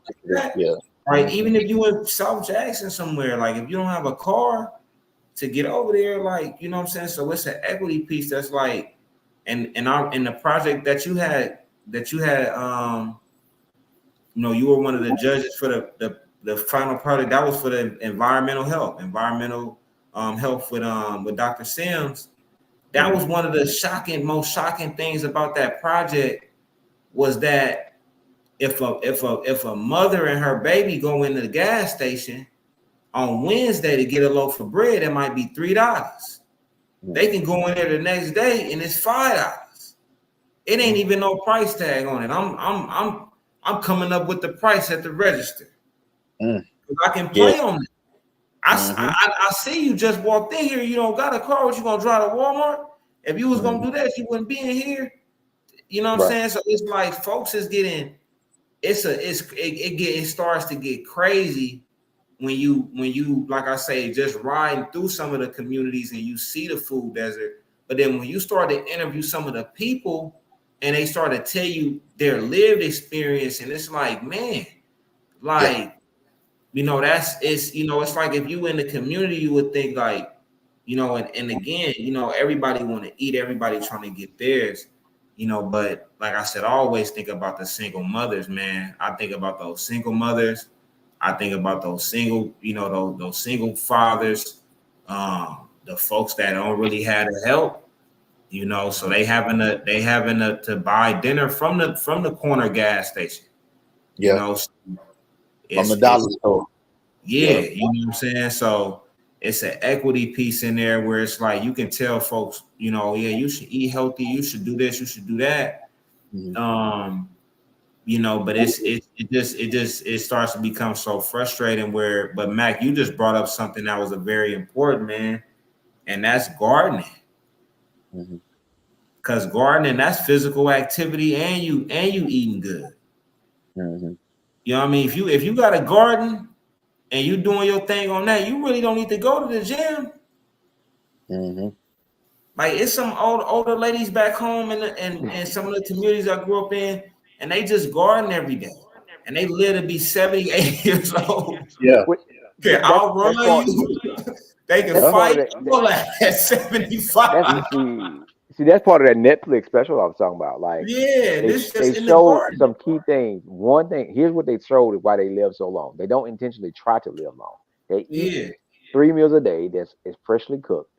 Speaker 2: Yeah.
Speaker 3: Right. Even if you in South Jackson somewhere, like if you don't have a car to get over there, like, you know what I'm saying? So it's an equity piece that's like, and in the project that you had, you were one of the judges for the final project that was for the environmental health with Dr. Sims. That was one of the most shocking things about that project, was that if a mother and her baby go into the gas station on Wednesday to get a loaf of bread, it might be $3. They can go in there the next day and it's $5. It ain't even no price tag on it. I'm coming up with the price at the register. I can play on it. I see you just walked in here. You don't got a car. What, you gonna drive to Walmart? If you was gonna do that, you wouldn't be in here. You know what I'm saying? So it's like folks is getting. It starts to get crazy when you like I say, just riding through some of the communities and you see the food desert. But then when you start to interview some of the people and they start to tell you their lived experience, and it's like, man, like. It's like if you in the community, you would think like, and again, everybody want to eat, everybody trying to get theirs, but like I said, I always think about the single mothers, man. I think about those single mothers. I think about those single, those single fathers, the folks that don't really have the help, so they having to buy dinner from the corner gas station,
Speaker 2: From the dollar store.
Speaker 3: Yeah, you know what I'm saying? So it's an equity piece in there where it's like you can tell folks, you should eat healthy, you should do this, you should do that. But it starts to become so frustrating but Mac, you just brought up something that was a very important, man, and that's gardening. Because gardening, that's physical activity and you eating good. You know what I mean? If you got a garden and you doing your thing on that, you really don't need to go to the gym. Like it's some older ladies back home in some of the communities I grew up in, and they just garden every day, and they live to be 70, 80 years old.
Speaker 2: Yeah.
Speaker 3: I'll run you. They can fight at 75.
Speaker 1: See, that's part of that Netflix special I was talking about. Like, they showed some key things. One thing, here's what they showed is why they live so long. They don't intentionally try to live long. They eat 3 meals a day that's freshly cooked.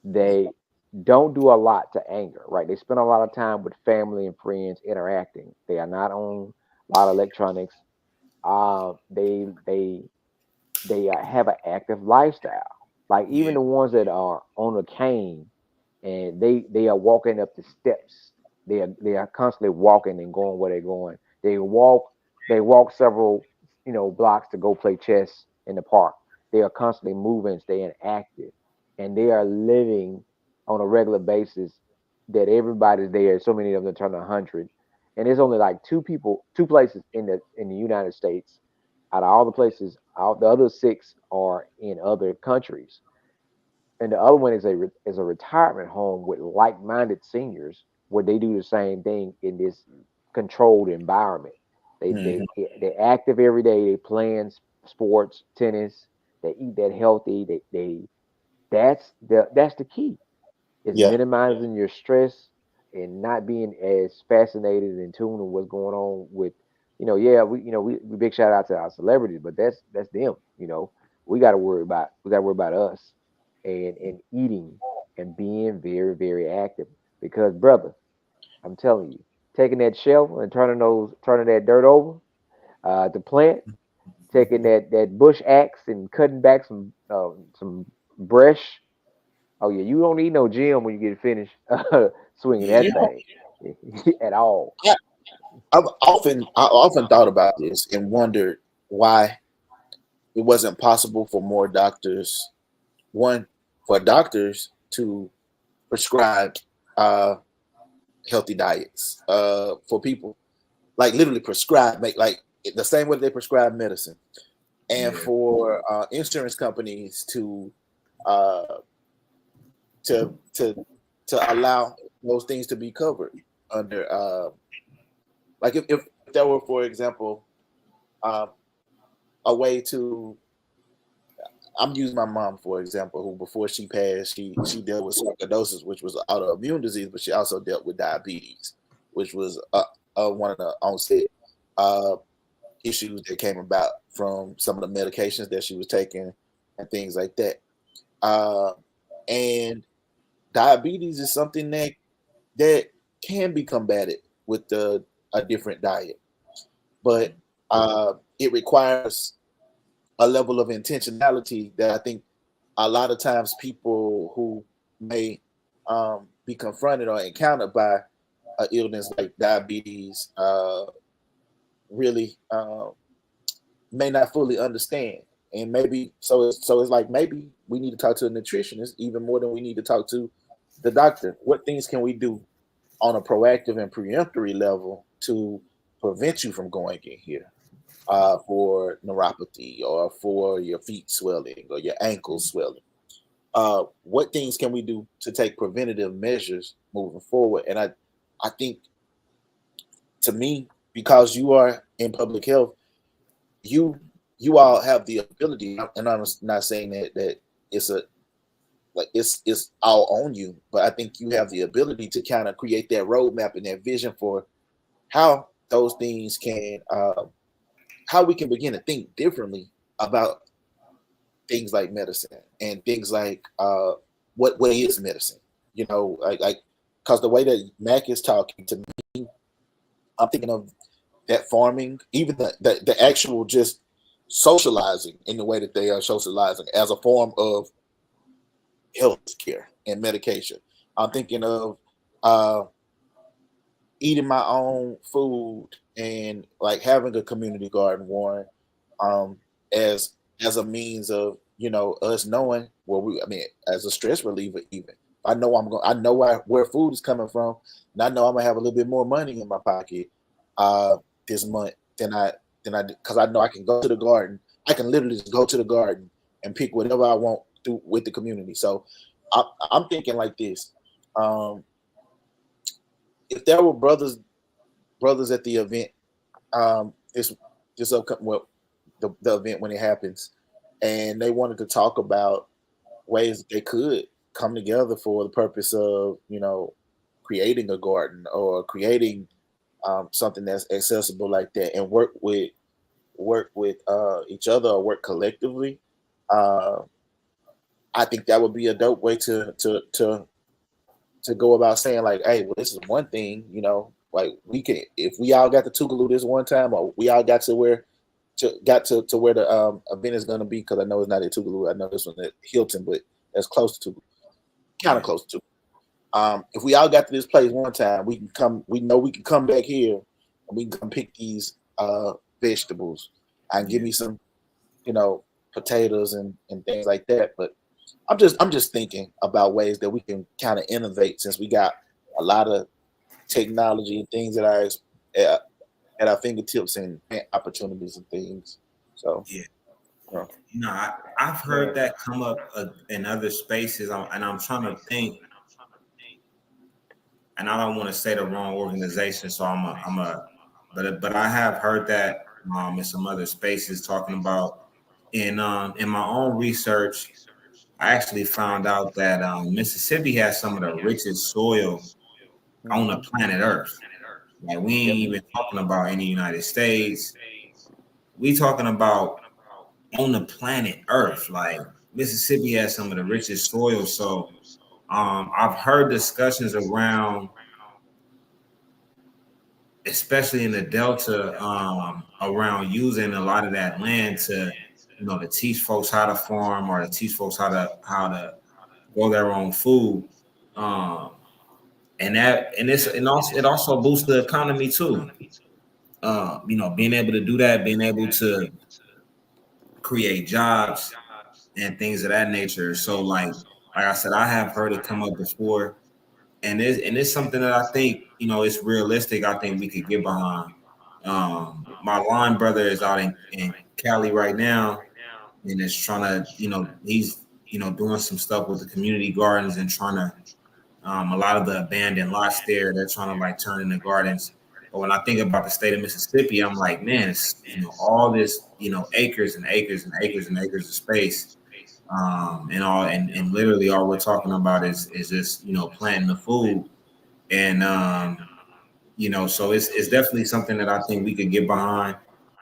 Speaker 1: They don't do a lot to anger, right? They spend a lot of time with family and friends interacting. They are not on a lot of electronics. They have an active lifestyle. Like even the ones that are on a cane and they are walking up the steps. They are constantly walking and going where they're going. They walk several blocks to go play chess in the park. They are constantly moving, staying active, and they are living on a regular basis. That everybody's there. So many of them turn 100, and there's only like two places in the United States out of all the places. All the other six are in other countries, and the other one is a retirement home with like-minded seniors where they do the same thing in this controlled environment. They're active every day. They playing sports, tennis. They eat that healthy. That's the key. Is minimizing your stress and not being as fascinated and in tune with what's going on with we big shout out to our celebrities, but that's them. We got to worry about us and eating and being very, very active. Because brother, I'm telling you, taking that shovel and turning that dirt over to plant taking that bush axe and cutting back some brush. Oh yeah, you don't need no gym when you get finished swinging
Speaker 3: Yeah.
Speaker 1: that thing at all.
Speaker 2: I, I often thought about this and wondered why it wasn't possible for more doctors, one, for doctors to prescribe uh, healthy diets for people, like literally prescribe, make like the same way they prescribe medicine, and
Speaker 3: Yeah.
Speaker 2: for insurance companies uh, to to to allow those things to be covered under like if there were, for example, uh, a way to, I'm using my mom for example, who before she passed, she dealt with sarcoidosis, which was an autoimmune disease, but she also dealt with diabetes, which was one of the onset uh, issues that came about from some of the medications that she was taking and things like that. Uh, and diabetes is something that can be combated with a different diet, but it requires a level of intentionality that I think a lot of times people who may be confronted or encountered by an illness like diabetes really may not fully understand. And maybe so it's like maybe we need to talk to a nutritionist even more than we need to talk to the doctor. What things can we do on a proactive and preemptory level to prevent you from going in here for neuropathy or for your feet swelling or your ankles swelling? What things can we do to take preventative measures moving forward? And I think, to me, because you are in public health, you you all have the ability, and I'm not saying that it's a like it's all on you, but I think you have the ability to kind of create that roadmap and that vision for how those things can how we can begin to think differently about things like medicine and things like what is medicine, like because the way that Mac is talking to me, I'm thinking of that farming, even the actual just socializing in the way that they are socializing as a form of health care and medication. I'm thinking of uh, eating my own food and like having a community garden, Warren, um, as as a means of us knowing I mean, as a stress reliever. Even I know I know where food is coming from, and I know I'm gonna have a little bit more money in my pocket uh, this month than I because I know I can go to the garden. I can literally just go to the garden and pick whatever I want through with the community. So I'm thinking like this. Um, if there were brothers at the event, this upcoming, well, the event when it happens, and they wanted to talk about ways that they could come together for the purpose of creating a garden or creating something that's accessible like that, and work with each other or work collectively. uh, I think that would be a dope way to go about saying like, hey, well, this is one thing, like we can, if we all got to Tougaloo this one time, or we all got to where the event is going to be, because I know it's not at Tougaloo. I know this one at Hilton, but that's close to, kind of
Speaker 3: Yeah.
Speaker 2: close to. If we all got to this place one time, we can come. We know we can come back here, and we can come pick these vegetables and give
Speaker 3: Yeah.
Speaker 2: me some, potatoes and things like that. But I'm just thinking about ways that we can kind of innovate, since we got a lot of technology and things at, at our fingertips, and opportunities and things. So,
Speaker 3: Yeah.
Speaker 2: you know,
Speaker 3: I've
Speaker 1: Yeah.
Speaker 3: heard that come up in other spaces, and I'm trying to think, and I don't want to say the wrong organization, so but I have heard that in some other spaces talking about in my own research. I actually found out that Mississippi has some of the richest soil on the
Speaker 1: Hmm.
Speaker 3: planet Earth. Like we ain't
Speaker 1: Yep.
Speaker 3: even talking about in the United States. We talking about on the planet Earth. Like Mississippi has some of the richest soil. So I've heard discussions around especially in the Delta, around using a lot of that land to, to teach folks how to farm or to teach folks how to grow their own food. Um, and it also boosts the economy too. Being able to do that, being able to create jobs and things of that nature. So like I said, I have heard it come up before, and it's something that I think it's realistic. I think we could get behind. My line brother is out in Cali right now, and is trying to he's doing some stuff with the community gardens and trying to a lot of the abandoned lots there. They're trying to like turn into gardens. But when I think about the state of Mississippi, I'm like, man, it's all this acres and acres and acres and acres of space, and literally all we're talking about is just planting the food, and so it's definitely something that I think we could get behind.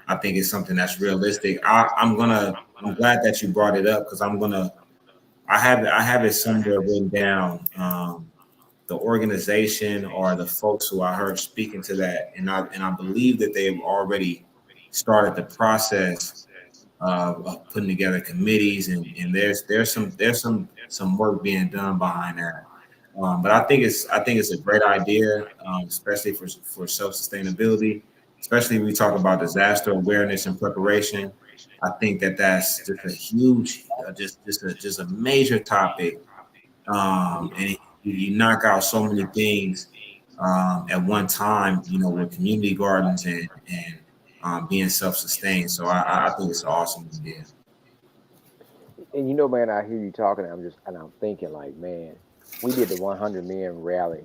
Speaker 3: I think it's something that's realistic. I'm glad that you brought it up because I have it somewhere written down. The organization or the folks who I heard speaking to that, and I believe that they've already started the process of putting together committees, and there's some work being done behind that. But I think it's a great idea, especially for self sustainability, especially when we talk about disaster awareness and preparation. I think that that's just a huge, just a major topic, and you knock out so many things at one time. With community gardens and being self-sustained. So I think it's an awesome idea.
Speaker 1: And man, I hear you talking. I'm thinking like, man, we did the 100 men rally,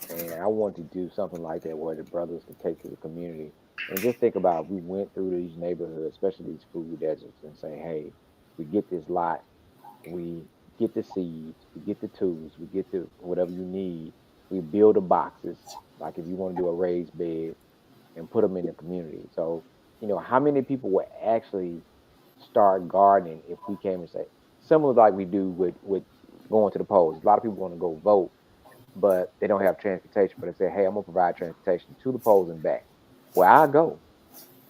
Speaker 1: and I want to do something like that where the brothers can take to the community and just think about we went through these neighborhoods, especially these food deserts, and say, hey, we get this lot, we get the seeds, we get the tools, we get the whatever you need, we build the boxes, like if you want to do a raised bed, and put them in the community. So, how many people would actually start gardening if we came and say, similar like we do with going to the polls. A lot of people want to go vote, but they don't have transportation. But they say, hey, I'm gonna provide transportation to the polls and back. Where I go,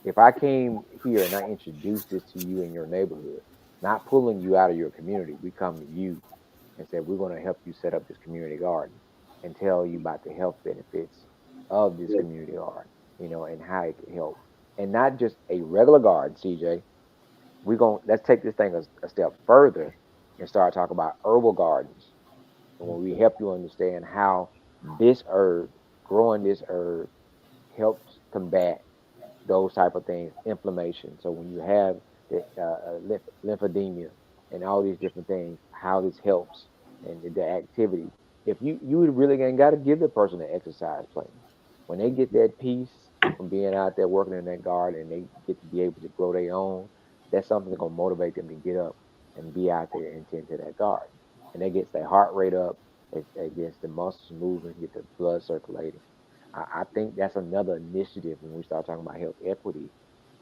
Speaker 1: if I came here and I introduced this to you in your neighborhood, not pulling you out of your community, we come to you and say, we're going to help you set up this community garden and tell you about the health benefits of this community garden, and how it can help. And not just a regular garden, CJ. Let's take this thing a step further and start talking about herbal gardens. And when we help you understand how this herb, growing this herb, helps combat those type of things, inflammation. So when you have the lymphedema and all these different things, how this helps and the activity. If you really ain't got to give the person an exercise plan. When they get that peace from being out there working in that garden and they get to be able to grow their own, that's something that's gonna motivate them to get up and be out there and tend to that garden. And that gets their heart rate up, it gets the muscles moving, get the blood circulating. I think that's another initiative when we start talking about health equity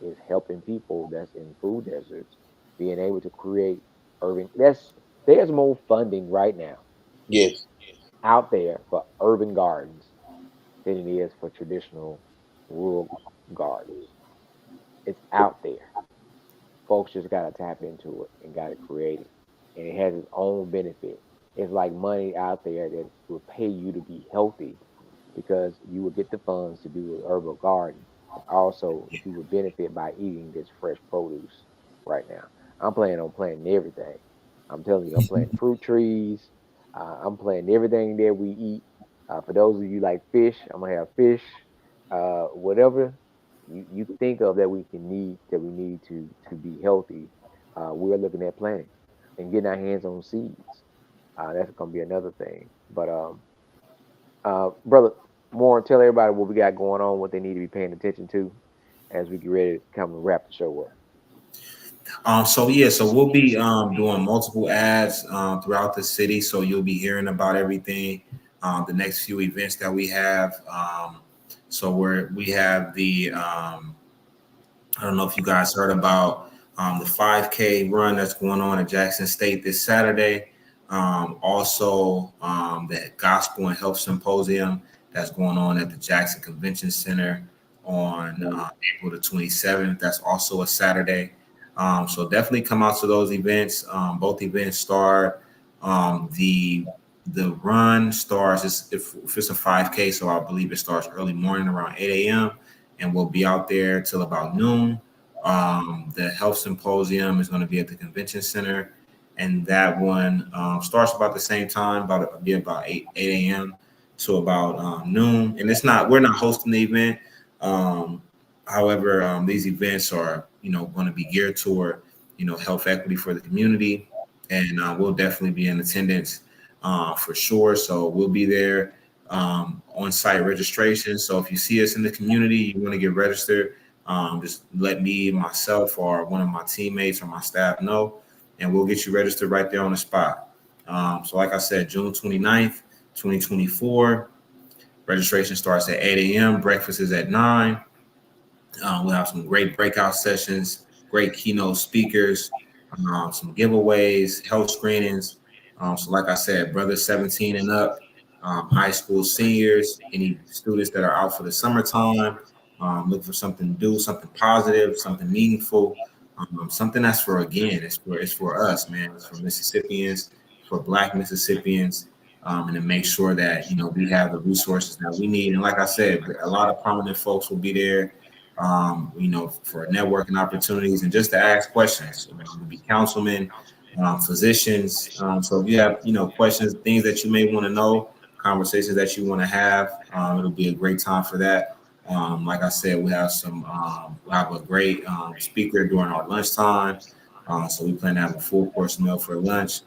Speaker 1: is helping people that's in food deserts being able to create urban. There's more funding right now
Speaker 2: Yes.
Speaker 1: out there for urban gardens than it is for traditional rural gardens. It's out there. Folks just got to tap into it and got to create it, and it has its own benefit. It's like money out there that will pay you to be healthy because you will get the funds to do an herbal garden, but also you will benefit by eating this fresh produce right now. I'm planning on planting everything. I'm telling you, I'm planting fruit trees. I'm planting everything that we eat. For those of you like fish, I'm gonna have fish. Whatever you think of that we need to be healthy, we're looking at planting and getting our hands on seeds. That's gonna be another thing. But brother, more tell everybody what we got going on, what they need to be paying attention to as we get ready to come and wrap the show up.
Speaker 3: So we'll be doing multiple ads throughout the city. So you'll be hearing about everything, the next few events that we have. So we have the I don't know if you guys heard about the 5K run that's going on at Jackson State this Saturday. Also, the Gospel and Health Symposium that's going on at the Jackson Convention Center on April the 27th. That's also a Saturday. So definitely come out to those events. Both events start. The run starts if it's a 5K, so I believe it starts early morning around 8 a.m. and we'll be out there till about noon. The health symposium is going to be at the convention center, and that one starts about the same time, about 8 a.m. to about noon. And we're not hosting the event. However, these events are going to be geared toward health equity for the community, and we'll definitely be in attendance for sure. So we'll be there on-site registration. So if you see us in the community, you want to get registered, just let me, myself, or one of my teammates or my staff know, and we'll get you registered right there on the spot. So like I said, June 29th, 2024, registration starts at 8 a.m. Breakfast is at 9. We'll have some great breakout sessions, great keynote speakers, some giveaways, health screenings. So like I said, brothers 17 and up, high school seniors, any students that are out for the summertime, look for something to do, something positive, something meaningful, something that's it's for us, man. It's for Mississippians, for Black Mississippians, and to make sure that we have the resources that we need. And like I said, a lot of prominent folks will be there, for networking opportunities and just to ask questions. It'll be councilmen, physicians. So if you have, questions, things that you may want to know, conversations that you want to have, it'll be a great time for that. Like I said, we'll have a great speaker during our lunchtime. So we plan to have a full course meal for lunch.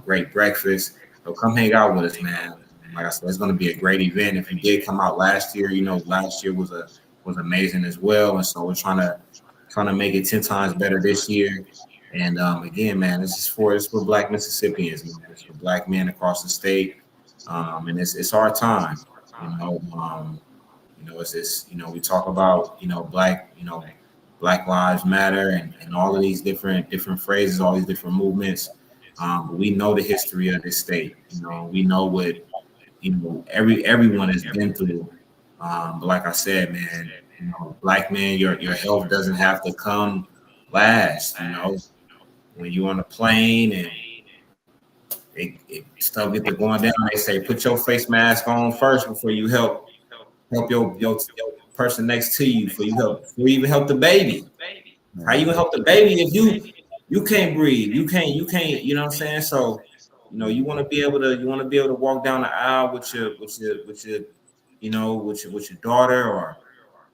Speaker 3: Great breakfast. So come hang out with us, man. Like I said, it's going to be a great event. If you did come out last year, last year was amazing as well. And so we're trying to make it 10 times better this year. And again, man, it's for Black Mississippians, it's for Black men across the state. And it's our time, we talk about, Black Lives Matter and all of these different phrases, all these different movements. But we know the history of this state. We know what, everyone has been through. But like I said, man, Black man, your health doesn't have to come last. When you're on a plane and stuff get to going down, they say put your face mask on first before you help your person next to you. Before you even help the baby. How you gonna help the baby if you can't breathe? You can't. You know what I'm saying? So, you want to be able to walk down the aisle with your with your daughter, or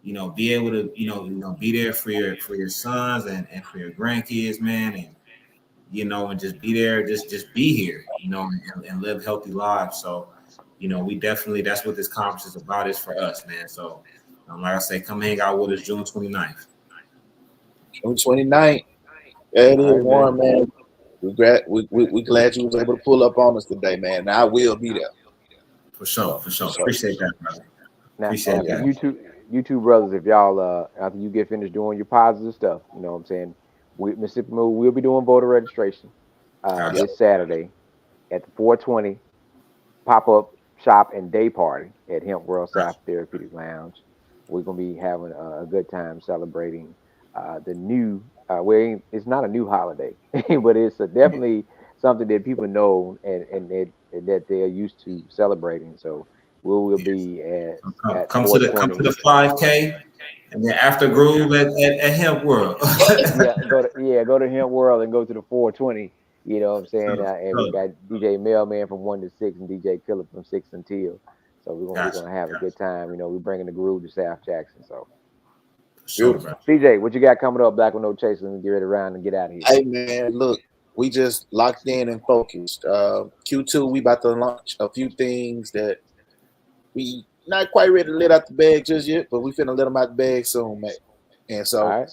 Speaker 3: be able to be there for your sons and for your grandkids, man, and just be there, just be here, and live healthy lives. So, we definitely, that's what this conference is about, is for us, man. So, like I say, come hang out with us June 29th.
Speaker 2: June 29th. It is warm, man. We glad you was able to pull up on us today, man. Now I will be there.
Speaker 3: For sure. Appreciate that, brother.
Speaker 1: Now, you two brothers, if y'all after you get finished doing your positive stuff, you know what I'm saying, Mississippi Move will be doing voter registration this Saturday at the 420 pop-up shop and day party at Hemp World South Therapeutic Lounge. We're gonna be having a good time celebrating the new. It's not a new holiday, but it's definitely something that people know and that they're used to celebrating. So we will be at
Speaker 3: come to the 5K, and then after Groove at Hemp World.
Speaker 1: go to Hemp World and go to the 420. You know what I'm saying? And we got DJ Mailman from 1 to 6 and DJ Phillip from 6 until. So we're gonna have a good time. We're bringing the groove to South Jackson. So.
Speaker 3: Sure,
Speaker 1: CJ, what you got coming up? Black with No Chaser, and get ready around and get out of here.
Speaker 2: Hey man, look, we just locked in and focused. Q2, we about to launch a few things that we not quite ready to let out the bag just yet, but we finna let them out the bag soon, man. And so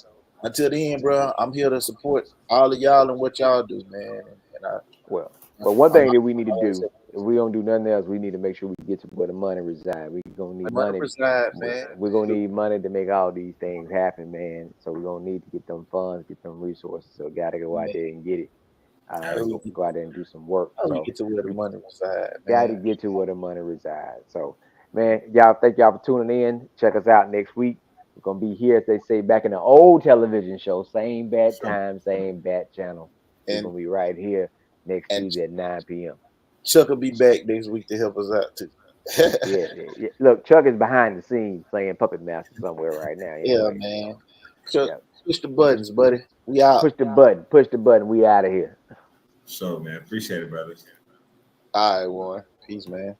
Speaker 2: until the end, bro, I'm here to support all of y'all and what y'all do, man.
Speaker 1: But one thing that we need to do, if we don't do nothing else, we need to make sure we get to where the money resides. We're gonna need money.
Speaker 2: Man.
Speaker 1: We're gonna need money to make all these things happen, man. So we're gonna need to get them funds, get them resources. So gotta go out there and get it. I go out there and do some work.
Speaker 2: Oh, you
Speaker 1: So
Speaker 2: get to where the
Speaker 1: we
Speaker 2: money resides,
Speaker 1: got to
Speaker 2: man.
Speaker 1: get to where the money resides. So, man, y'all, thank y'all for tuning in. Check us out next week. We're gonna be here, as they say, back in the old television show, same bad
Speaker 2: Sure.
Speaker 1: time, same bad channel. We're
Speaker 2: And
Speaker 1: gonna be right here next
Speaker 2: and
Speaker 1: Tuesday at 9 p.m.
Speaker 2: Chuck will be back next week to help us out too.
Speaker 1: Yeah. Look, Chuck is behind the scenes playing puppet master somewhere right now.
Speaker 2: Yeah,
Speaker 1: Anyway,
Speaker 2: man. Chuck,
Speaker 1: yeah.
Speaker 2: push the buttons, buddy. We out.
Speaker 1: Push the button. We out of here.
Speaker 3: So, man, appreciate it, brothers.
Speaker 2: All right, Warren. Peace, man.